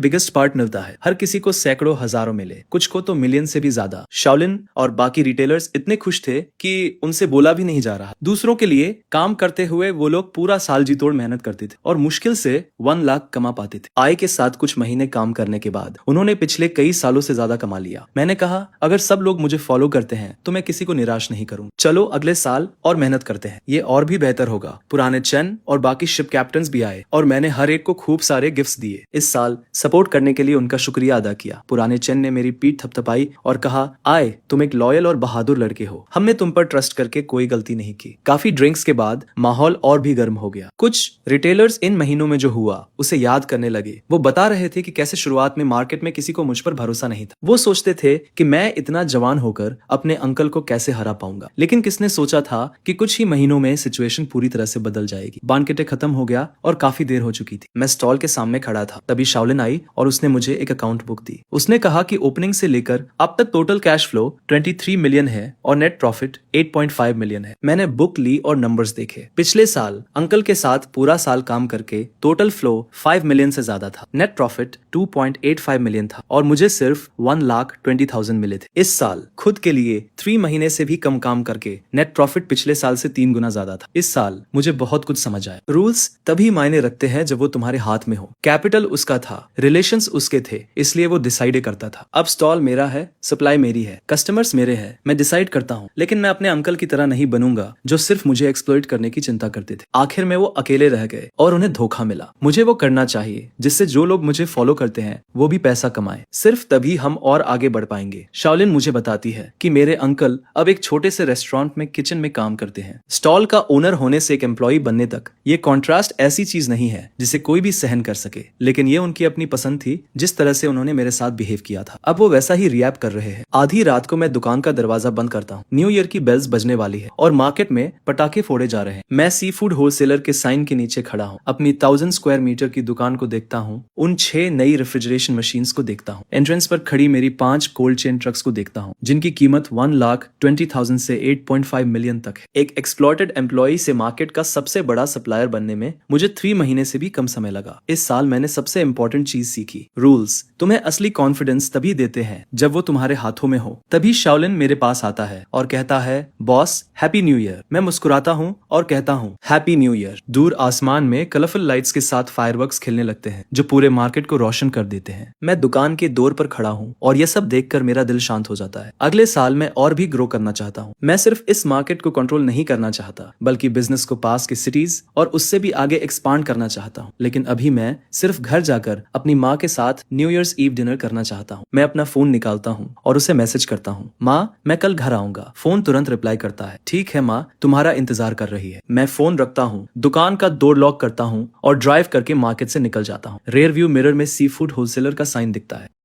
बिगेस्ट पार्ट मिलता है। हर किसी को सैकड़ों हजारों मिले, कुछ को तो मिलियन से भी ज्यादा। शाओलिन और बाकी रिटेलर्स इतने खुश थे कि उनसे बोला भी नहीं जा रहा। दूसरों के लिए काम करते हुए वो लोग पूरा साल जी तोड़ मेहनत करते थे और मुश्किल से 1 लाख कमा पाते थे। आय के साथ कुछ महीने काम करने के बाद उन्होंने पिछले कई सालों से ज्यादा कमा लिया। मैंने कहा, अगर सब लोग मुझे फॉलो करते हैं तो मैं किसी को निराश नहीं करूँ। चलो अगले साल और मेहनत करते हैं, ये और भी बेहतर होगा। पुराने चेन और बाकी शिप कैप्टन्स भी आए और मैंने हर एक को खूब सारे गिफ्ट्स दिए। इस साल सपोर्ट करने के लिए उनका शुक्रिया अदा किया। पुराने चेन ने मेरी पीठ थपथपाई और कहा, आए, तुम एक लॉयल और बहादुर लड़के हो। हमने तुम पर ट्रस्ट करके कोई गलती नहीं की। काफी ड्रिंक्स के बाद माहौल और भी गर्म हो गया। कुछ रिटेलर्स इन महीनों में जो हुआ उसे याद करने लगे। वो बता रहे थे कि कैसे शुरुआत में मार्केट में किसी को मुझ पर भरोसा नहीं था। वो सोचते थे कि मैं इतना जवान होकर अपने अंकल को कैसे हरा पाऊंगा, लेकिन किसने सोचा था कि कुछ ही महीनों में सिचुएशन पूरी तरह से बदल जाएगी। बानकेटे खत्म हो गया और काफी देर हो चुकी थी। मैं स्टॉल के सामने खड़ा था, तभी शाओलिन आई और उसने मुझे एक अकाउंट बुक दी। उसने कहा कि ओपनिंग से लेकर अब तक टोटल कैश फ्लो 23 मिलियन है और नेट प्रॉफिट 8.5 मिलियन है। मैंने बुक ली और नंबर्स देखे। पिछले साल अंकल के साथ पूरा साल काम करके टोटल फ्लो 5 मिलियन से ज्यादा था। नेट प्रॉफिट 2.85 मिलियन था और मुझे सिर्फ 1,20,000 मिले थे। इस साल खुद के लिए 3 महीने से भी कम काम करके नेट प्रॉफिट पिछले साल से 3 गुना ज्यादा था। इस साल मुझे बहुत कुछ समझ आया। रूल्स तभी मायने रखते हैं जब वो तुम्हारे हाथ में हो। कैपिटल उसका था, रिलेशंस उसके थे, इसलिए वो डिसाइड करता था। अब स्टॉल मेरा है, सप्लाई मेरी है, कस्टमर्स मेरे हैं, मैं डिसाइड करता हूँ। लेकिन मैं अपने अंकल की तरह नहीं बनूंगा जो सिर्फ मुझे एक्सप्लॉइट करने की चिंता करते थे। आखिर में वो अकेले रह गए और उन्हें धोखा मिला। मुझे वो करना चाहिए जिससे जो लोग मुझे फॉलो करते हैं वो भी पैसा कमाए। सिर्फ तभी हम और आगे बढ़ पाएंगे। शाओलिन मुझे बताती है कि मेरे अंकल अब एक छोटे से रेस्टोरेंट में किचन में काम करते हैं। स्टॉल का ओनर होने से एक एम्प्लॉय बनने तक ये कॉन्ट्रास्ट ऐसी चीज नहीं है जिसे कोई भी सहन कर सके, लेकिन ये उनकी अपनी पसंद थी जिस तरह से उन्होंने मेरे साथ बिहेव किया था। अब वो वैसा ही रिएक्ट कर रहे हैं। आधी रात को मैं दुकान का दरवाजा बंद करता हूँ। न्यू ईयर की बेल्स बजने वाली है और मार्केट में पटाखे फोड़े जा रहे हैं। मैं सी फूड होलसेलर के साइन के नीचे खड़ा हूँ। अपनी 1000 स्क्वायर मीटर की दुकान को देखता हूँ। उन 6 नई रेफ्रिजरेशन मशीन्स को देखता हूँ। एंट्रेंस पर खड़ी मेरी 5 कोल्ड चेन ट्रक्स को देखता हूँ जिनकी कीमत 1,20,000 से 8.5 मिलियन तक है। एक एक्सप्लॉयटेड एम्प्लॉय से मार्केट का सबसे बड़ा सप्लायर बनने में मुझे 3 महीने से भी कम समय लगा। इस साल मैंने सबसे इंपॉर्टेंट चीज सीखी। रूल्स तुम्हें असली कॉन्फिडेंस तभी देते हैं जब वो तुम्हारे हाथों में हो। तभी शाओलिन मेरे पास आता है और कहता है, बॉस हैप्पी न्यू ईयर। मैं मुस्कुराता हूँ और कहता हूँ हैप्पी न्यू ईयर। दूर आसमान में कलरफुल लाइट्स के साथ फायरवर्क्स खेलने लगते हैं जो पूरे मार्केट को रोशन कर देते हैं। मैं दुकान के डोर पर खड़ा हूँ और यह सब देखकर मेरा दिल शांत हो जाता है। अगले साल मैं और भी ग्रो करना चाहता हूँ। मैं सिर्फ इस मार्केट को कंट्रोल नहीं करना चाहता बल्कि बिजनेस को पास के सिटीज और उससे भी आगे एक्सपांड करना चाहता हूँ। लेकिन अभी मैं सिर्फ घर जाकर अपनी माँ के साथ न्यू ईयर्स ईव डिनर करना चाहता हूँ। मैं अपना फोन निकालता हूँ और उसे मैसेज करता हूँ, माँ मैं कल घर आऊंगा। फोन तुरंत रिप्लाई करता है, ठीक है माँ, तुम्हारा इंतजार कर रही है। मैं फोन रखता हूँ, दुकान का डोर लॉक करता हूँ और ड्राइव करके मार्केट से निकल जाता हूँ। रेयर व्यू मिरर में सी फूड होलसेलर का साइन दिखता है।